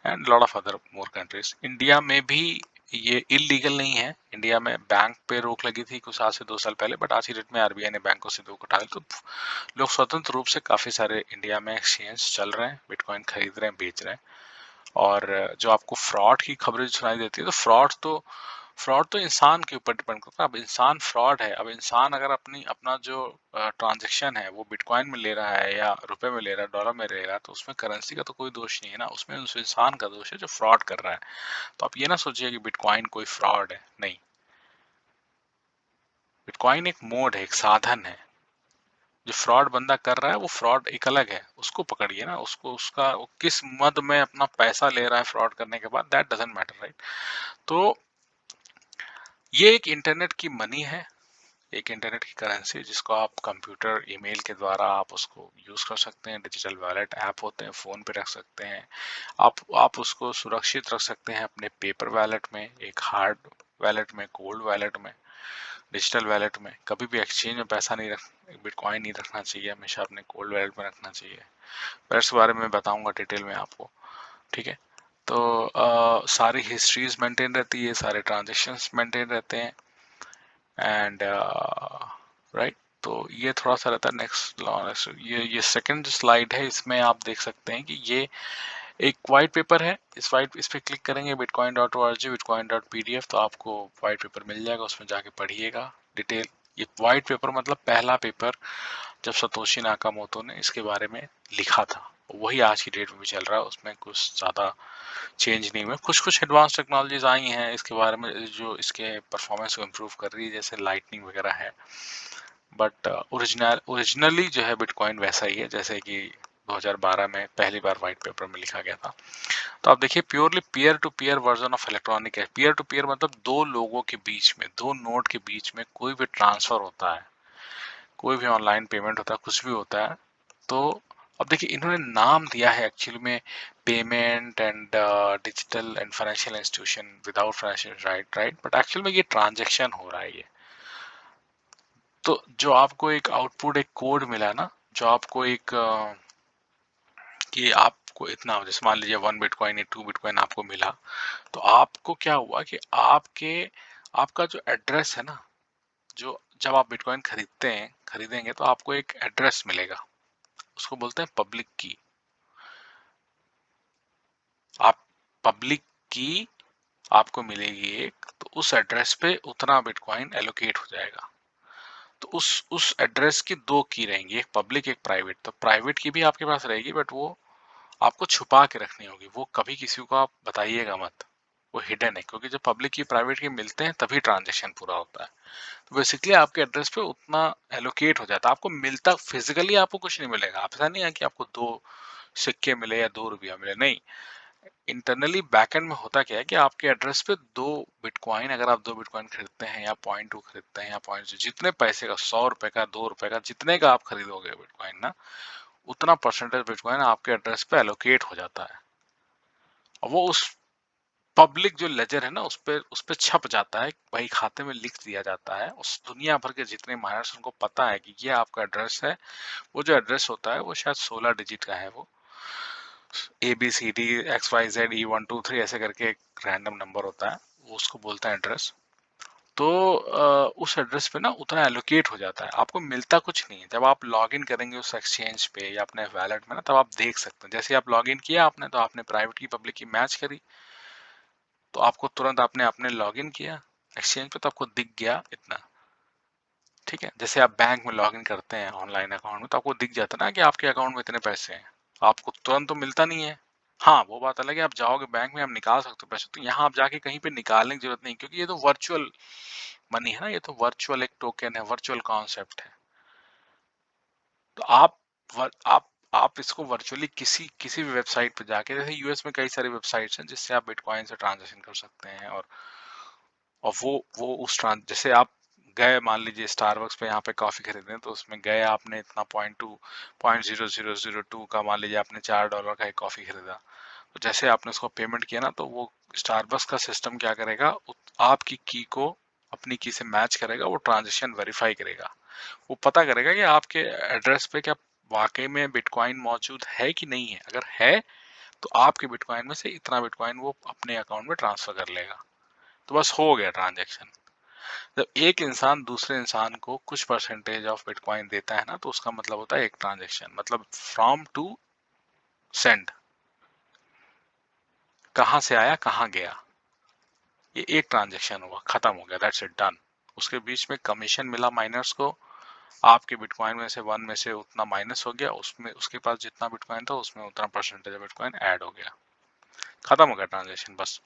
and lot of other more countries. India में भी ये इलीगल नहीं है। इंडिया में बैंक पे रोक लगी थी कुछ आज से 2 साल पहले, बट आज की डेट में आरबीआई ने बैंकों से रोक उठा ली, तो लोग स्वतंत्र रूप से काफी सारे इंडिया में एक्सचेंज चल रहे हैं, बिटकॉइन खरीद रहे हैं, बेच रहे हैं। और जो आपको फ्रॉड की खबरें सुनाई देती है, तो फ्रॉड तो इंसान के ऊपर डिपेंड करता है। अब इंसान फ्रॉड है, अब इंसान अगर अपना जो ट्रांजैक्शन है वो बिटकॉइन में ले रहा है या रुपए में ले रहा है, डॉलर में ले रहा है, तो उसमें करेंसी का तो कोई दोष नहीं है ना, उसमें उस इंसान का दोष है जो फ्रॉड कर रहा है। तो आप ये ना सोचिए कि बिटकॉइन कोई फ्रॉड है, नहीं। बिटकॉइन एक मोड है, एक साधन है। जो फ्रॉड बंदा कर रहा है वो फ्रॉड एक अलग है, उसको पकड़िए ना, उसको उसका वो किस मद में अपना पैसा ले रहा है फ्रॉड करने के बाद, दैट डजंट मैटर, राइट। तो ये एक इंटरनेट की मनी है, एक इंटरनेट की करेंसी, जिसको आप कंप्यूटर ईमेल के द्वारा आप उसको यूज कर सकते हैं। डिजिटल वॉलेट ऐप होते हैं, फोन पे रख सकते हैं। आप उसको सुरक्षित रख सकते हैं अपने पेपर वॉलेट में, एक हार्ड वॉलेट में, कोल्ड वॉलेट में, डिजिटल वॉलेट में। कभी भी एक्सचेंज में पैसा नहीं रख बिटकॉइन नहीं रखना चाहिए, हमेशा अपने कोल्ड वॉलेट में रखना चाहिए। फिर इसके बारे में बताऊंगा डिटेल में आपको, ठीक है। तो सारी हिस्ट्रीज मेंटेन रहती है, सारे ट्रांजेक्शन्स मेंटेन रहते हैं, एंड राइट। तो ये थोड़ा सा रहता है। नेक्स्ट ये सेकंड स्लाइड है, इसमें आप देख सकते हैं कि ये एक वाइट पेपर है। इस पे क्लिक करेंगे bitcoin.org, bitcoin.pdf, तो आपको वाइट पेपर मिल जाएगा, उसमें जाके पढ़िएगा डिटेल। ये वाइट पेपर मतलब पहला पेपर जब सतोशी नाकामोटो ने इसके बारे में लिखा था, वही आज की डेट में भी चल रहा है। उसमें कुछ ज़्यादा चेंज नहीं हुआ। कुछ कुछ एडवांस टेक्नोलॉजीज आई हैं इसके बारे में जो इसके परफॉर्मेंस को इम्प्रूव कर रही है, जैसे लाइटनिंग वगैरह है। बट ओरिजिनली जो है बिटकॉइन वैसा ही है जैसे कि 2012 में पहली बार व्हाइट पेपर में लिखा गया था। तो आप देखिए, purely peer to peer version of electronic है। पीयर टू पीयर मतलब दो लोगों के बीच में, दो नोड के बीच में कोई भी ट्रांसफर होता है, कोई भी ऑनलाइन पेमेंट होता है, कुछ भी होता है, तो अब देखिए इन्होंने नाम दिया है एक्चुअली में payment and digital and financial institution without financial right, but actual में ये ट्रांजेक्शन हो रहा है ये। तो जो आपको एक आउटपुट, एक कोड मिला ना, जो आपको एक कि आपको इतना, जैसे मान लीजिए 1 बिटकॉइन या 2 बिटकॉइन आपको मिला, तो आपको क्या हुआ कि आपका जो एड्रेस है ना, जो जब आप बिटकॉइन खरीदेंगे तो आपको एक एड्रेस मिलेगा, उसको बोलते हैं पब्लिक की। आप पब्लिक की आपको मिलेगी एक, तो उस एड्रेस पे उतना बिटकॉइन एलोकेट हो जाएगा। तो उस एड्रेस की दो की रहेंगी, एक पब्लिक एक प्राइवेट। तो प्राइवेट की भी आपके पास रहेगी, बट वो आपको छुपा के रखनी होगी, वो कभी किसी को आप बताइएगा मत, वो हिडन है। क्योंकि जब पब्लिक की प्राइवेट की मिलते हैं तभी ट्रांजेक्शन पूरा होता है। तो बेसिकली आपके एड्रेस पे उतना एलोकेट हो जाता है, आपको मिलता फिजिकली आपको कुछ नहीं मिलेगा। आप ऐसा नहीं है कि आपको 2 सिक्के मिले या 2 रुपया मिले, नहीं। इंटरनली बैकएंड में होता क्या है कि आपके एड्रेस पे 2 बिटकॉइन, अगर आप 2 बिटकॉइन खरीदते हैं या 0.2 खरीदते हैं या पॉइंट, जितने पैसे का, 100 रुपए का, 2 रुपए का, जितने का आप खरीदोगे बिटकॉइन ना, उतना परसेंटेज बिटकॉइन आपके एड्रेस पे एलोकेट हो जाता है। और वो उस पब्लिक जो लेजर है ना, उस पे छप जाता है, वही खाते में लिख दिया जाता है। उस दुनिया भर के जितने माइनर्स, उनको पता है कि ये आपका एड्रेस है। वो जो एड्रेस होता है वो शायद 16 डिजिट का है, वो ABCD XYZ E123 ऐसे करके एक रैंडम नंबर होता है, वो उसको बोलते हैं एड्रेस। तो उस एड्रेस पे ना उतना एलोकेट हो जाता है, आपको मिलता कुछ नहीं है। जब आप लॉगिन करेंगे उस एक्सचेंज पे या अपने वैलेट में ना, तब आप देख सकते हैं। जैसे आप लॉगिन किया आपने, तो आपने प्राइवेट की पब्लिक की मैच करी, तो आपको तुरंत आपने अपने लॉगिन किया एक्सचेंज पे, तो आपको दिख गया इतना। ठीक है, जैसे आप बैंक में लॉगिन करते हैं ऑनलाइन अकाउंट में, तो आपको दिख जाता है ना कि आपके अकाउंट में इतने पैसे हैं। आपको तुरंत तो मिलता नहीं है। हाँ, वो बात अलग है, आप जाओगे बैंक में, आप निकाल सकते हो पैसे, तो यहाँ आप जाके कहीं पे निकालने की जरूरत नहीं, क्योंकि ये तो वर्चुअल मनी है ना, ये तो वर्चुअल एक टोकन है, वर्चुअल कॉन्सेप्ट है। तो आप इसको वर्चुअली किसी किसी भी वेबसाइट पे जाके, जैसे यूएस में कई सारी वेबसाइट्स हैं जिससे आप बिटकॉइन से ट्रांजैक्शन कर सकते हैं, और वो उस ट्रांस जैसे आप गए, मान लीजिए स्टारबक्स पे यहाँ पे कॉफी खरीदने, तो उसमें गए आपने इतना 0.0002 का, मान लीजिए आपने $4 का एक कॉफी खरीदा, तो जैसे आपने उसको पेमेंट किया ना, तो वो स्टारबक्स का सिस्टम क्या करेगा, आपकी की को अपनी की से मैच करेगा, वो ट्रांजेक्शन वेरीफाई करेगा, वो पता करेगा कि आपके एड्रेस पे क्या वाकई में बिटकॉइन मौजूद है कि नहीं है। अगर है, तो आपके बिटकॉइन में से इतना बिटकॉइन वो अपने अकाउंट में ट्रांसफर कर लेगा, तो बस हो गया ट्रांजेक्शन। जब एक इंसान दूसरे इंसान को कुछ परसेंटेज ऑफ बिटकॉइन देता है ना, तो उसका मतलब होता है एक ट्रांजेक्शन, मतलब फ्रॉम टू सेंड, कहां से आया कहां गया, ये एक ट्रांजेक्शन हुआ, खत्म हो गया, दैट्स इट, डन। उसके बीच में कमीशन मिला माइनर्स को, आपके बिटकॉइन में से वन में से उतना माइनस हो गया, उसमें उसके पास जितना बिटकॉइन था उसमें उतना परसेंटेज ऑफ बिटकॉइन ऐड हो गया, खत्म हो गया ट्रांजेक्शन। बस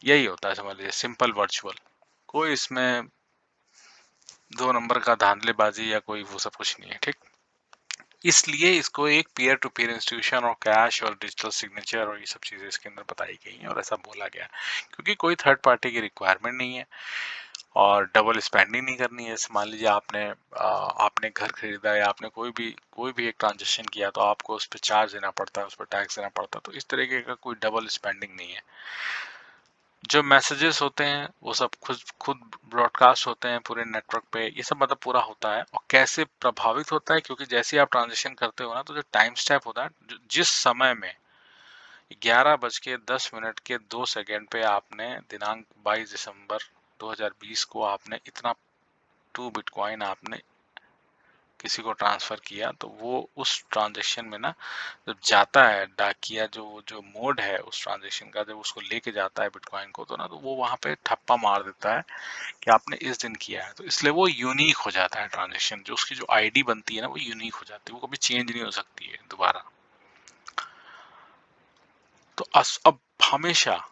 यही होता है, समझ लीजिए, सिंपल वर्चुअल। कोई इसमें दो नंबर का धांधलेबाजी या कोई वो सब कुछ नहीं है, ठीक। इसलिए इसको एक पीयर टू पीयर इंस्टीट्यूशन और कैश और डिजिटल सिग्नेचर और ये सब चीज़ें इसके अंदर बताई गई हैं, और ऐसा बोला गया क्योंकि कोई थर्ड पार्टी की रिक्वायरमेंट नहीं है, और डबल स्पेंडिंग नहीं करनी है। जैसे मान लीजिए आपने घर खरीदा या आपने कोई भी एक ट्रांजेक्शन किया, तो आपको उस पर चार्ज देना पड़ता है, उस पर टैक्स देना पड़ता है, तो इस तरीके का कोई डबल स्पेंडिंग नहीं है। जो मैसेजेस होते हैं वो सब खुद खुद ब्रॉडकास्ट होते हैं पूरे नेटवर्क पे, ये सब मतलब पूरा होता है। और कैसे प्रभावित होता है, क्योंकि जैसे आप ट्रांजेक्शन करते हो ना, तो जो टाइम स्टैप होता है, जिस समय में 11:10 के 2 सेकंड पे आपने दिनांक 22 दिसंबर 2020 को आपने इतना 2 बिटकॉइन आपने किसी को ट्रांसफर किया, तो वो उस ट्रांजेक्शन में ना, जब जाता है डाकिया, जो जो मोड है उस ट्रांजेक्शन का, जब उसको लेके जाता है बिटकॉइन को, तो ना, तो वो वहां पे ठप्पा मार देता है कि आपने इस दिन किया है, तो इसलिए वो यूनिक हो जाता है ट्रांजेक्शन, जो उसकी जो आईडी बनती है ना, वो यूनिक हो जाती है, वो कभी चेंज नहीं हो सकती है दोबारा। तो अब हमेशा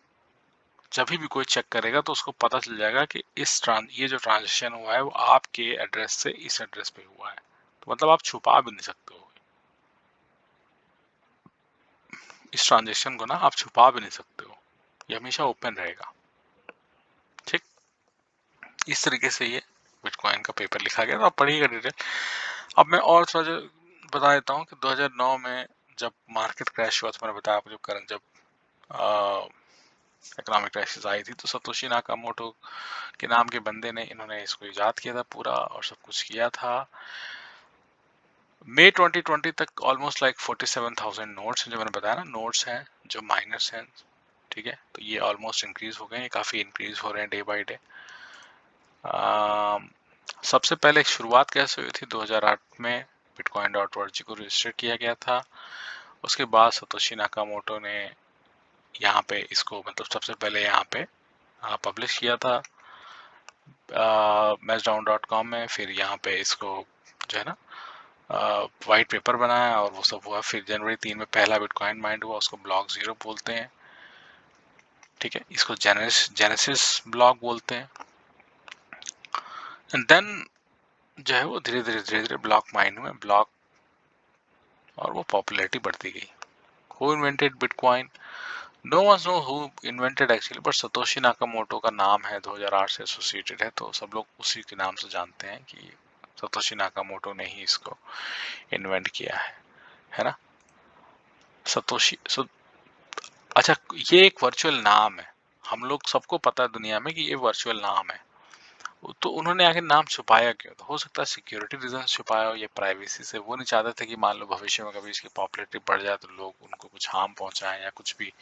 जब भी कोई चेक करेगा, तो उसको पता चल जाएगा कि ये जो ट्रांजेक्शन हुआ है वो आपके एड्रेस से इस एड्रेस पे हुआ है, तो मतलब आप छुपा भी नहीं सकते हो इस ट्रांजेक्शन को ना, आप छुपा भी नहीं सकते हो, ये हमेशा ओपन रहेगा, ठीक। इस तरीके से ये बिटकॉइन का पेपर लिखा गया, तो आप पढ़िएगा डिटेल। अब मैं और थोड़ा जो बता देता हूँ कि 2009 में जब मार्केट क्रैश हुआ, तो मैंने बताया आपको, जब इकोनॉमिक क्राइसिस आई थी, तो सतोशी नाकामोटो के नाम के बंदे ने इन्होंने इसको इजाद किया था पूरा, और सब कुछ किया था। मई 2020 तक ऑलमोस्ट लाइक 47,000 नोट्स हैं, जो मैंने बताया ना, नोट्स हैं जो माइनर्स हैं, ठीक है, तो ये ऑलमोस्ट इंक्रीज हो गए हैं, काफ़ी इंक्रीज हो रहे हैं डे बाय डे। सबसे पहले शुरुआत कैसे हुई थी, 2008 में bitcoin.org को रजिस्टर किया गया था। उसके बाद सतोशी नाकामोटो ने यहाँ पे इसको, मतलब सबसे पहले यहाँ पे पब्लिश किया था Mashdown.com में, फिर यहाँ पे इसको जो है ना वाइट पेपर बनाया, और वो सब हुआ। फिर जनवरी 3 में पहला बिटकॉइन माइंड हुआ, उसको ब्लॉक 0 बोलते हैं, ठीक है, इसको जेनेसिस ब्लॉक बोलते हैं। एंड देन जो है वो धीरे धीरे ब्लॉक माइंड में ब्लॉक, और वो पॉपुलैरिटी बढ़ती गई। Who invented bitcoin, no one no who invented actually, but Satoshi Nakamoto का नाम है, 2008 से एसोसिएटेड है, तो सब लोग उसी के नाम से जानते हैं कि सतोशी नाकामोटो ने ही इसको इन्वेंट किया है ना। सतोशी अच्छा, ये एक वर्चुअल नाम है, हम लोग सबको पता है दुनिया में कि ये वर्चुअल नाम है, तो उन्होंने आखिर नाम छुपाया क्यों? तो हो सकता है सिक्योरिटी रीजन छुपाया हो, या प्राइवेसी से, वो नहीं चाहते थे कि मान लो भविष्य में कभी इसकी पॉपुलैरिटी बढ़ जाए तो लोग उनको कुछ हार्म पहुंचाएं या कुछ भी,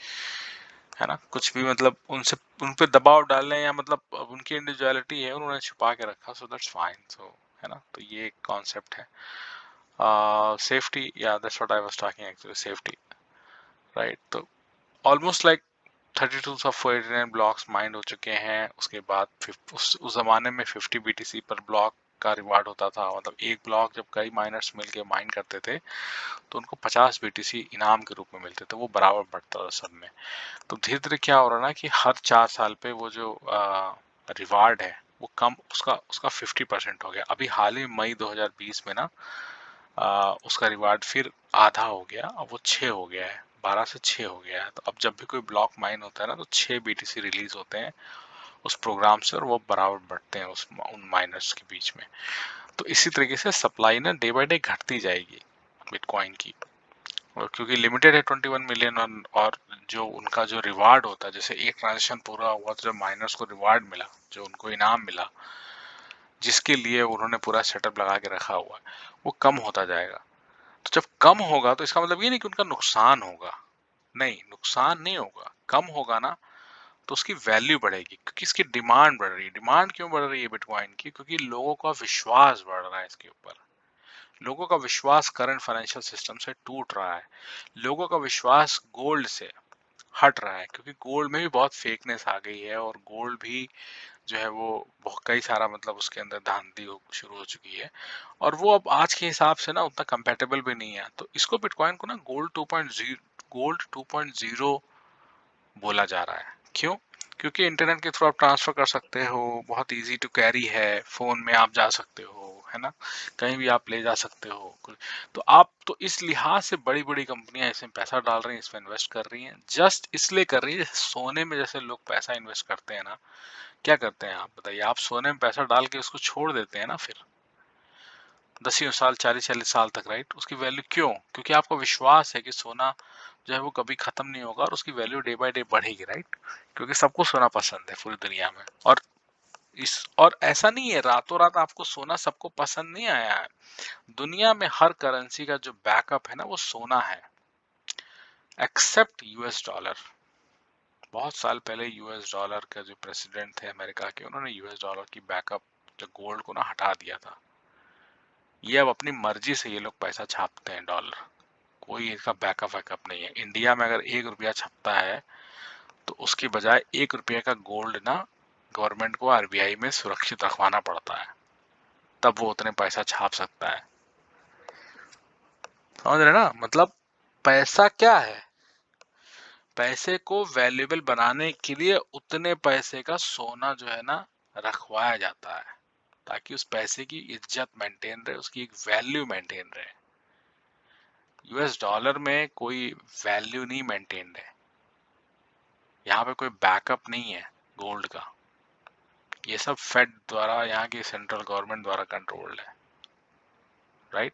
है ना, कुछ भी मतलब उनसे उन पे दबाव डालने या मतलब उनकी इंडिविजुअलिटी है, उन्होंने छुपा के रखा, सो दैट्स फाइन। सो है ना, तो ये एक कॉन्सेप्ट है। सेफ्टी, या that's what I was talking actually, safety, right. तो ऑलमोस्ट लाइक 32 ऑफ 49 ब्लॉक्स माइंड हो चुके हैं। उसके बाद उस जमाने में 50 बीटीसी पर ब्लॉक का रिवार्ड होता था, मतलब एक ब्लॉक जब कई माइनर्स मिलके माइन करते थे तो उनको 50 बीटीसी इनाम के रूप में मिलते थे, वो बराबर बढ़ता था सब में। तो धीरे धीरे क्या हो रहा है ना कि हर 4 साल पे वो जो रिवार्ड है वो कम, उसका उसका 50% हो गया। अभी हाल ही मई 2020 में ना उसका रिवार्ड फिर आधा हो गया, अब वो 6 हो गया है, 12 से 6 हो गया है। तो अब जब भी कोई ब्लॉक माइन होता है ना तो 6 बीटीसी रिलीज होते हैं उस प्रोग्राम से, और वो बराबर बढ़ते हैं उन माइनर्स के बीच में। तो इसी तरीके से सप्लाई ना डे बाय डे घटती जाएगी बिटकॉइन की, और क्योंकि लिमिटेड है 21 मिलियन, और जो उनका जो रिवार्ड होता है, जैसे एक ट्रांजेक्शन पूरा हुआ तो जब माइनर्स को रिवार्ड मिला, जो उनको इनाम मिला, जिसके लिए उन्होंने पूरा सेटअप लगा के रखा हुआ है, वो कम होता जाएगा। तो जब कम होगा तो इसका मतलब ये नहीं कि उनका नुकसान होगा, नहीं, नुकसान नहीं होगा। कम होगा ना तो उसकी वैल्यू बढ़ेगी, क्योंकि इसकी डिमांड बढ़ रही है। डिमांड क्यों बढ़ रही है बिटकॉइन की? क्योंकि लोगों का विश्वास बढ़ रहा है इसके ऊपर। लोगों का विश्वास करंट फाइनेंशियल सिस्टम से टूट रहा है। लोगों का विश्वास गोल्ड से हट रहा है, क्योंकि गोल्ड में भी बहुत फेकनेस आ गई है, और गोल्ड भी जो है वो बहुत कई सारा मतलब उसके अंदर धांधली शुरू हो चुकी है, और वो अब आज के हिसाब से ना उतना कंपेटेबल भी नहीं है। तो इसको बिटकॉइन को ना गोल्ड 2.0 बोला जा रहा है। क्यों? क्योंकि इंटरनेट के थ्रू आप ट्रांसफर कर सकते हो, बहुत इजी टू कैरी है, फोन में आप जा सकते हो, है ना, कहीं भी आप ले जा सकते हो। तो आप तो इस लिहाज से बड़ी बड़ी कंपनियां इसमें पैसा डाल रही हैं, इसमें इन्वेस्ट कर रही हैं, जस्ट इसलिए कर रही है। सोने में जैसे लोग पैसा इन्वेस्ट करते हैं ना, क्या करते हैं आप बताइए? आप सोने में पैसा डाल के उसको छोड़ देते हैं ना फिर 10 साल, 40-40 साल तक, राइट? उसकी वैल्यू क्यों? क्योंकि आपको विश्वास है कि सोना जो है वो कभी खत्म नहीं होगा, और उसकी वैल्यू डे बाय डे बढ़ेगी, राइट? क्योंकि सबको सोना पसंद है पूरी दुनिया में। और ऐसा नहीं है रातों रात आपको सोना सबको पसंद नहीं आया है। दुनिया में हर करेंसी का जो बैकअप है ना वो सोना है, एक्सेप्ट यूएस डॉलर। बहुत साल पहले यूएस डॉलर का जो प्रेसिडेंट थे अमेरिका के, उन्होंने यूएस डॉलर की बैकअप जो गोल्ड को ना हटा दिया था। ये अब अपनी मर्जी से ये लोग पैसा छापते हैं, डॉलर, कोई इसका बैकअप वैकअप नहीं है। इंडिया में अगर 1 रुपया छपता है तो उसके बजाय 1 रुपये का गोल्ड ना गवर्नमेंट को आरबीआई में सुरक्षित रखवाना पड़ता है, तब वो उतने पैसा छाप सकता है। समझ रहे ना? मतलब पैसा क्या है? पैसे को वैल्यूएबल बनाने के लिए उतने पैसे का सोना जो है ना रखवाया जाता है, ताकि उस पैसे की इज्जत मेंटेन रहे, उसकी एक वैल्यू मेंटेन रहे। यूएस डॉलर में कोई वैल्यू नहीं मेंटेन है, यहाँ पे कोई बैकअप नहीं है गोल्ड का। ये सब फेड द्वारा, यहाँ की सेंट्रल गवर्नमेंट द्वारा कंट्रोल्ड है, राइट?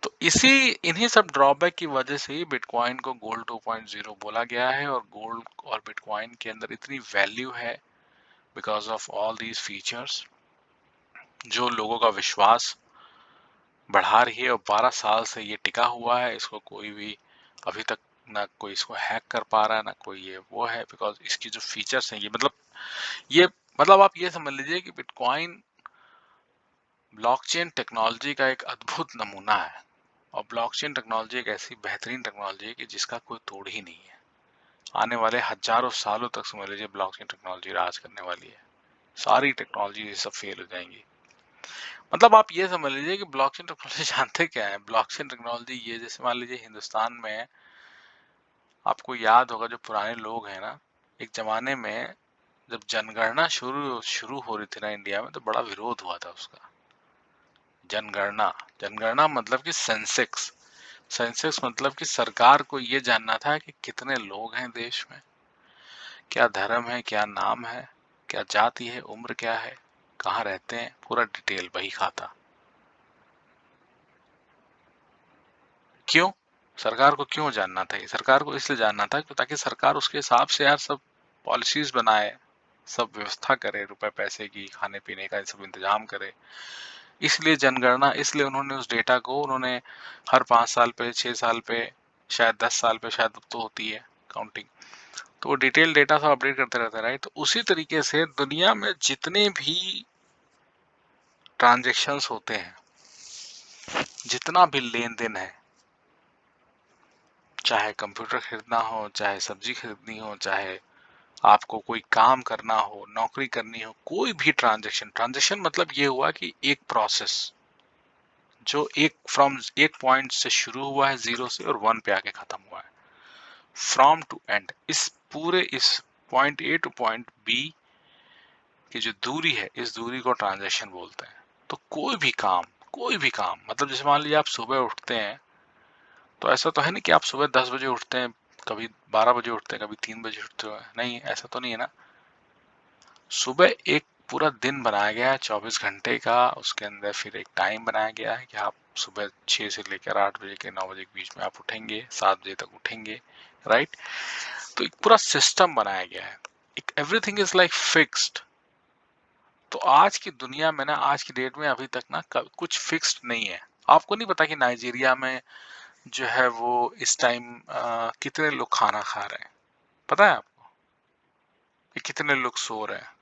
तो इन्हीं सब ड्रॉबैक की वजह से ही बिटकॉइन को गोल्ड 2.0 बोला गया है, और गोल्ड और बिटकॉइन के अंदर इतनी वैल्यू है because of all these features, जो लोगों का विश्वास बढ़ा रही है। और 12 साल से ये टिका हुआ है, इसको कोई भी अभी तक ना कोई इसको हैक कर पा रहा है, ना कोई ये वो है, बिकॉज इसकी जो फीचर्स हैं ये मतलब आप ये समझ लीजिए कि बिटकॉइन ब्लॉकचेन टेक्नोलॉजी का एक अद्भुत नमूना है। और ब्लॉकचेन टेक्नोलॉजी एक ऐसी बेहतरीन टेक्नोलॉजी है कि जिसका कोई तोड़ ही नहीं है। आने वाले हजारों सालों तक समझ लीजिए ब्लॉकचेन टेक्नोलॉजी राज करने वाली है। सारी टेक्नोलॉजी सब फेल हो जाएंगी। मतलब आप ये समझ लीजिए कि ब्लॉकचेन टेक्नोलॉजी जानते क्या है? ब्लॉकचेन टेक्नोलॉजी ये, जैसे मान लीजिए हिंदुस्तान में, आपको याद होगा जो पुराने लोग हैं ना, एक जमाने में जब जनगणना शुरू शुरू हो रही थी ना इंडिया में, तो बड़ा विरोध हुआ था उसका। जनगणना, जनगणना मतलब कि सेंसेक्स। सेंसेक्स मतलब कि सरकार को ये जानना था कि कितने लोग हैं देश में, क्या धर्म है, क्या नाम है, क्या जाति है, उम्र क्या है, कहाँ रहते हैं, पूरा डिटेल वही खाता। क्यों? सरकार को क्यों जानना था? ये सरकार को इसलिए जानना था कि ताकि सरकार उसके हिसाब से यार सब पॉलिसीज बनाए, सब व्यवस्था करे, रुपए पैसे की, खाने पीने का सब इंतजाम करे। इसलिए जनगणना, इसलिए उन्होंने उस डेटा को उन्होंने हर 5 साल पे, 6 साल पे, शायद 10 साल पे, शायद अब तो होती है, काउंटिंग, तो वो डिटेल डेटा सब अपडेट करते रहते हैं, राइट। तो उसी तरीके से दुनिया में जितने भी ट्रांजेक्शन्स होते हैं, जितना भी लेन देन है, चाहे कंप्यूटर खरीदना हो, चाहे सब्जी खरीदनी हो, चाहे आपको कोई काम करना हो, नौकरी करनी हो, कोई भी ट्रांजेक्शन, ट्रांजेक्शन मतलब ये हुआ कि एक प्रोसेस जो एक पॉइंट से शुरू हुआ है 0 से और 1 पे आके खत्म हुआ है, फ्रॉम टू एंड। इस point A to point B की जो दूरी है, इस दूरी को ट्रांजेक्शन बोलते हैं। तो कोई भी काम मतलब जैसे मान लीजिए आप सुबह उठते हैं, तो ऐसा तो है नहीं कि आप सुबह 10 बजे उठते हैं, कभी 12 बजे उठते हैं, कभी 3 बजे उठते हो, नहीं, ऐसा तो नहीं है ना। सुबह एक पूरा दिन बनाया गया है 24 घंटे का, उसके अंदर फिर एक टाइम बनाया गया है कि आप सुबह 6 से लेकर 8 बजे के 9 बजे के बीच में आप उठेंगे, 7 बजे तक उठेंगे, राइट। तो एक पूरा सिस्टम बनाया गया है, एक एवरीथिंग इज लाइक फिक्स्ड। तो आज की दुनिया में ना, आज की डेट में अभी तक ना कुछ फिक्स्ड नहीं है। आपको नहीं पता कि नाइजीरिया में जो है वो इस टाइम कितने लोग खाना खा रहे हैं, पता है आपको? कि कितने लोग सो रहे हैं,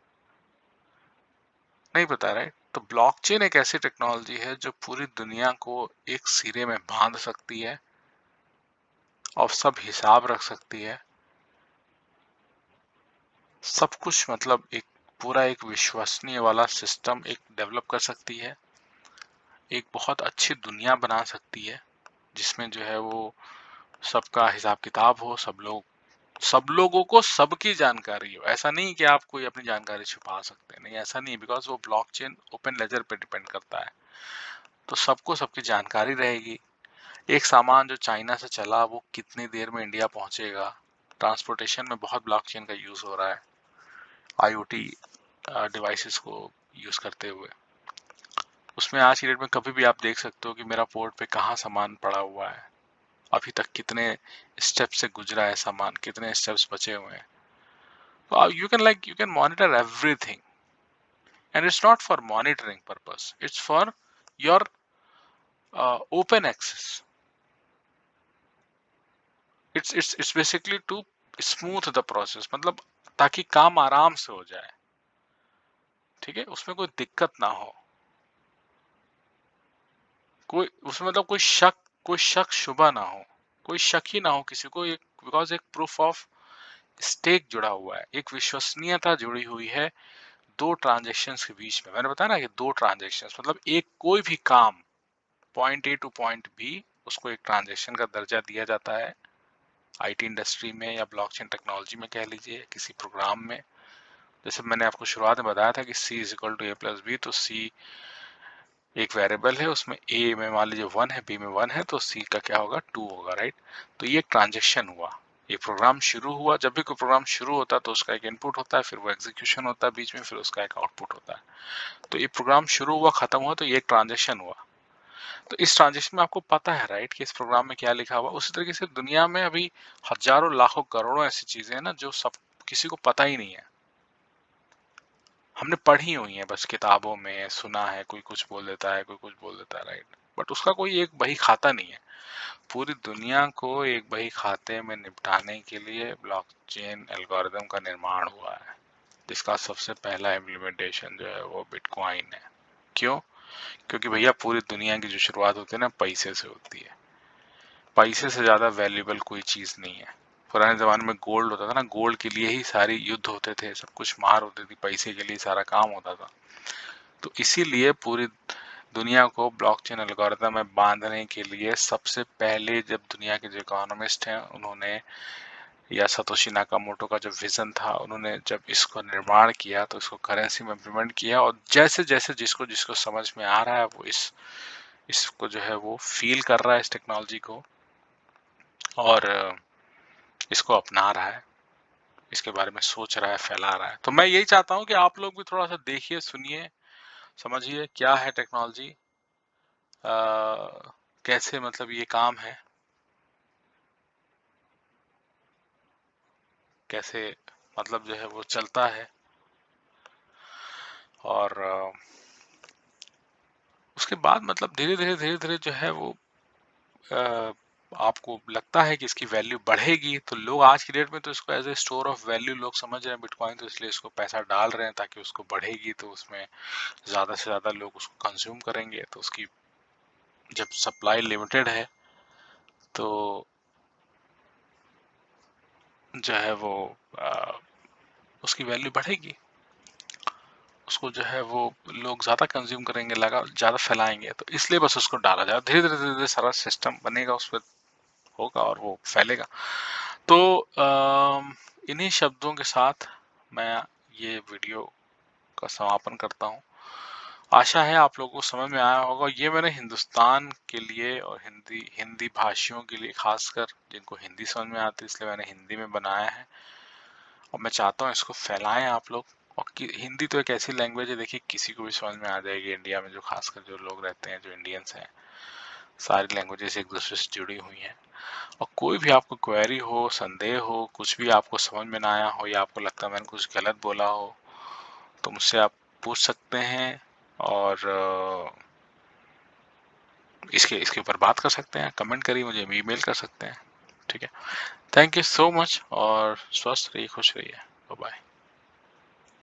नहीं पता, राइट। तो ब्लॉकचेन एक ऐसी टेक्नोलॉजी है जो पूरी दुनिया को एक सिरे में बांध सकती है और सब हिसाब रख सकती है, सब कुछ, मतलब एक पूरा एक विश्वसनीय वाला सिस्टम एक डेवलप कर सकती है, एक बहुत अच्छी दुनिया बना सकती है जिसमें जो है वो सबका हिसाब किताब हो, सब लोगों को सबकी जानकारी हो। ऐसा नहीं कि आप कोई अपनी जानकारी छुपा सकते हैं, नहीं, ऐसा नहीं, बिकॉज वो ब्लॉकचेन ओपन लेजर पे डिपेंड करता है। तो सबको सबकी जानकारी रहेगी। एक सामान जो चाइना से चला वो कितनी देर में इंडिया पहुंचेगा, ट्रांसपोर्टेशन में बहुत ब्लॉकचेन का यूज हो रहा है, आईओटी डिवाइसेस को यूज करते हुए। उसमें आज की डेट में कभी भी आप देख सकते हो कि मेरा पोर्ट पे कहाँ सामान पड़ा हुआ है, अभी तक कितने स्टेप से गुजरा है सामान, कितने स्टेप्स बचे हुए हैं। तो you can monitor everything, and it's not for monitoring purpose, it's for your open access. It's basically to smooth the process, मतलब ताकि काम आराम से हो जाए, ठीक है, उसमें कोई दिक्कत ना हो, कोई उसमें मतलब कोई शक शुबा ना हो, कोई शक ही ना हो किसी को, एक बिकॉज एक प्रूफ ऑफ स्टेक जुड़ा हुआ है, एक विश्वसनीयता जुड़ी हुई है दो ट्रांजेक्शन्स के बीच में। मैंने बताया ना कि दो ट्रांजेक्शन्स मतलब एक कोई भी काम point A to point B, उसको एक ट्रांजेक्शन का दर्जा दिया जाता है आईटी इंडस्ट्री में या ब्लॉकचेन टेक्नोलॉजी में कह लीजिए, किसी प्रोग्राम में। जैसे मैंने आपको शुरुआत में बताया था कि C is equal to A+B, तो C एक वेरिएबल है, उसमें A में मान लीजिए 1 है, B में 1 है, तो C का क्या होगा, 2 होगा, राइट। तो ये एक ट्रांजेक्शन हुआ, ये प्रोग्राम शुरू हुआ। जब भी कोई प्रोग्राम शुरू होता है तो उसका एक इनपुट होता है, फिर वो एग्जीक्यूशन होता है बीच में, फिर उसका एक आउटपुट होता है। तो ये प्रोग्राम शुरू हुआ, खत्म हुआ, तो ये एक ट्रांजेक्शन हुआ। तो इस ट्रांजेक्शन में आपको पता है, राइट, कि इस प्रोग्राम में क्या लिखा हुआ। उसी तरीके से दुनिया में अभी हजारों लाखों करोड़ों ऐसी चीजें हैं ना जो सब किसी को पता ही नहीं है, हमने पढ़ी हुई है बस किताबों में, सुना है, कोई कुछ बोल देता है, कोई कुछ बोल देता है, राइट। बट उसका कोई एक बही खाता नहीं है। पूरी दुनिया को एक बही खाते में निपटाने के लिए ब्लॉकचेन एल्गोरिदम का निर्माण हुआ है, जिसका सबसे पहला इम्प्लीमेंटेशन जो है वो बिटकॉइन है। क्यों? क्योंकि भैया पूरी दुनिया की जो शुरुआत होती है ना, पैसे से होती है। पैसे से ज्यादा वैल्यूएबल कोई चीज नहीं है। पुराने जमाने में गोल्ड होता था ना, गोल्ड के लिए ही सारे युद्ध होते थे, सब कुछ मार होती थी, पैसे के लिए सारा काम होता था। तो इसीलिए पूरी दुनिया को ब्लॉकचेन एल्गोरिथम में बांधने के लिए सबसे पहले जब दुनिया के जो इकोनॉमिस्ट हैं उन्होंने, या सतोशी नाकामोटो का जो विजन था, उन्होंने जब इसको निर्माण किया तो इसको करेंसी में इम्प्लीमेंट किया, और जैसे जैसे जिसको जिसको समझ में आ रहा है वो इसको जो है वो फील कर रहा है इस टेक्नोलॉजी को, और इसको अपना रहा है, इसके बारे में सोच रहा है, फैला रहा है। तो मैं यही चाहता हूँ कि आप लोग भी थोड़ा सा देखिए, सुनिए, समझिए क्या है टेक्नोलॉजी, कैसे मतलब ये काम है, कैसे मतलब जो है वो चलता है, और उसके बाद मतलब धीरे धीरे जो है वो आपको लगता है कि इसकी वैल्यू बढ़ेगी, तो लोग आज की डेट में तो इसको as a store of value लोग समझ रहे हैं बिटकॉइन, तो इसलिए इसको पैसा डाल रहे हैं ताकि उसको बढ़ेगी तो उसमें ज़्यादा से ज़्यादा लोग उसको कंज्यूम करेंगे। तो उसकी जब सप्लाई लिमिटेड है तो जो है वो उसकी वैल्यू बढ़ेगी, उसको जो है वो लोग ज़्यादा कंज्यूम करेंगे, लगा ज़्यादा फैलाएंगे, तो इसलिए बस उसको डाला जाए। धीरे धीरे धीरे धीरे सारा सिस्टम बनेगा, उस पर होगा और वो फैलेगा। तो इन्हीं शब्दों के साथ मैं ये वीडियो का समापन करता हूँ। आशा है आप लोगों को समझ में आया होगा। ये मैंने हिंदुस्तान के लिए और हिंदी हिंदी भाषियों के लिए, खासकर जिनको हिंदी समझ में आती है, इसलिए मैंने हिंदी में बनाया है और मैं चाहता हूँ इसको फैलाएं आप लोग। और हिंदी तो एक ऐसी लैंग्वेज है, देखिए किसी को भी समझ में आ जाएगी इंडिया में, जो खासकर जो लोग रहते हैं, जो इंडियंस हैं। सारी लैंग्वेजेस एक दूसरे से जुड़ी हुई हैं। और कोई भी आपको क्वेरी हो, संदेह हो, कुछ भी आपको समझ में ना आया हो या आपको लगता है मैंने कुछ गलत बोला हो, तो मुझसे आप पूछ सकते हैं और इसके इसके ऊपर बात कर सकते हैं, कमेंट करिए, मुझे ईमेल कर सकते हैं। ठीक है, थैंक यू सो मच और स्वस्थ रहिए, खुश रहिए। Bye bye.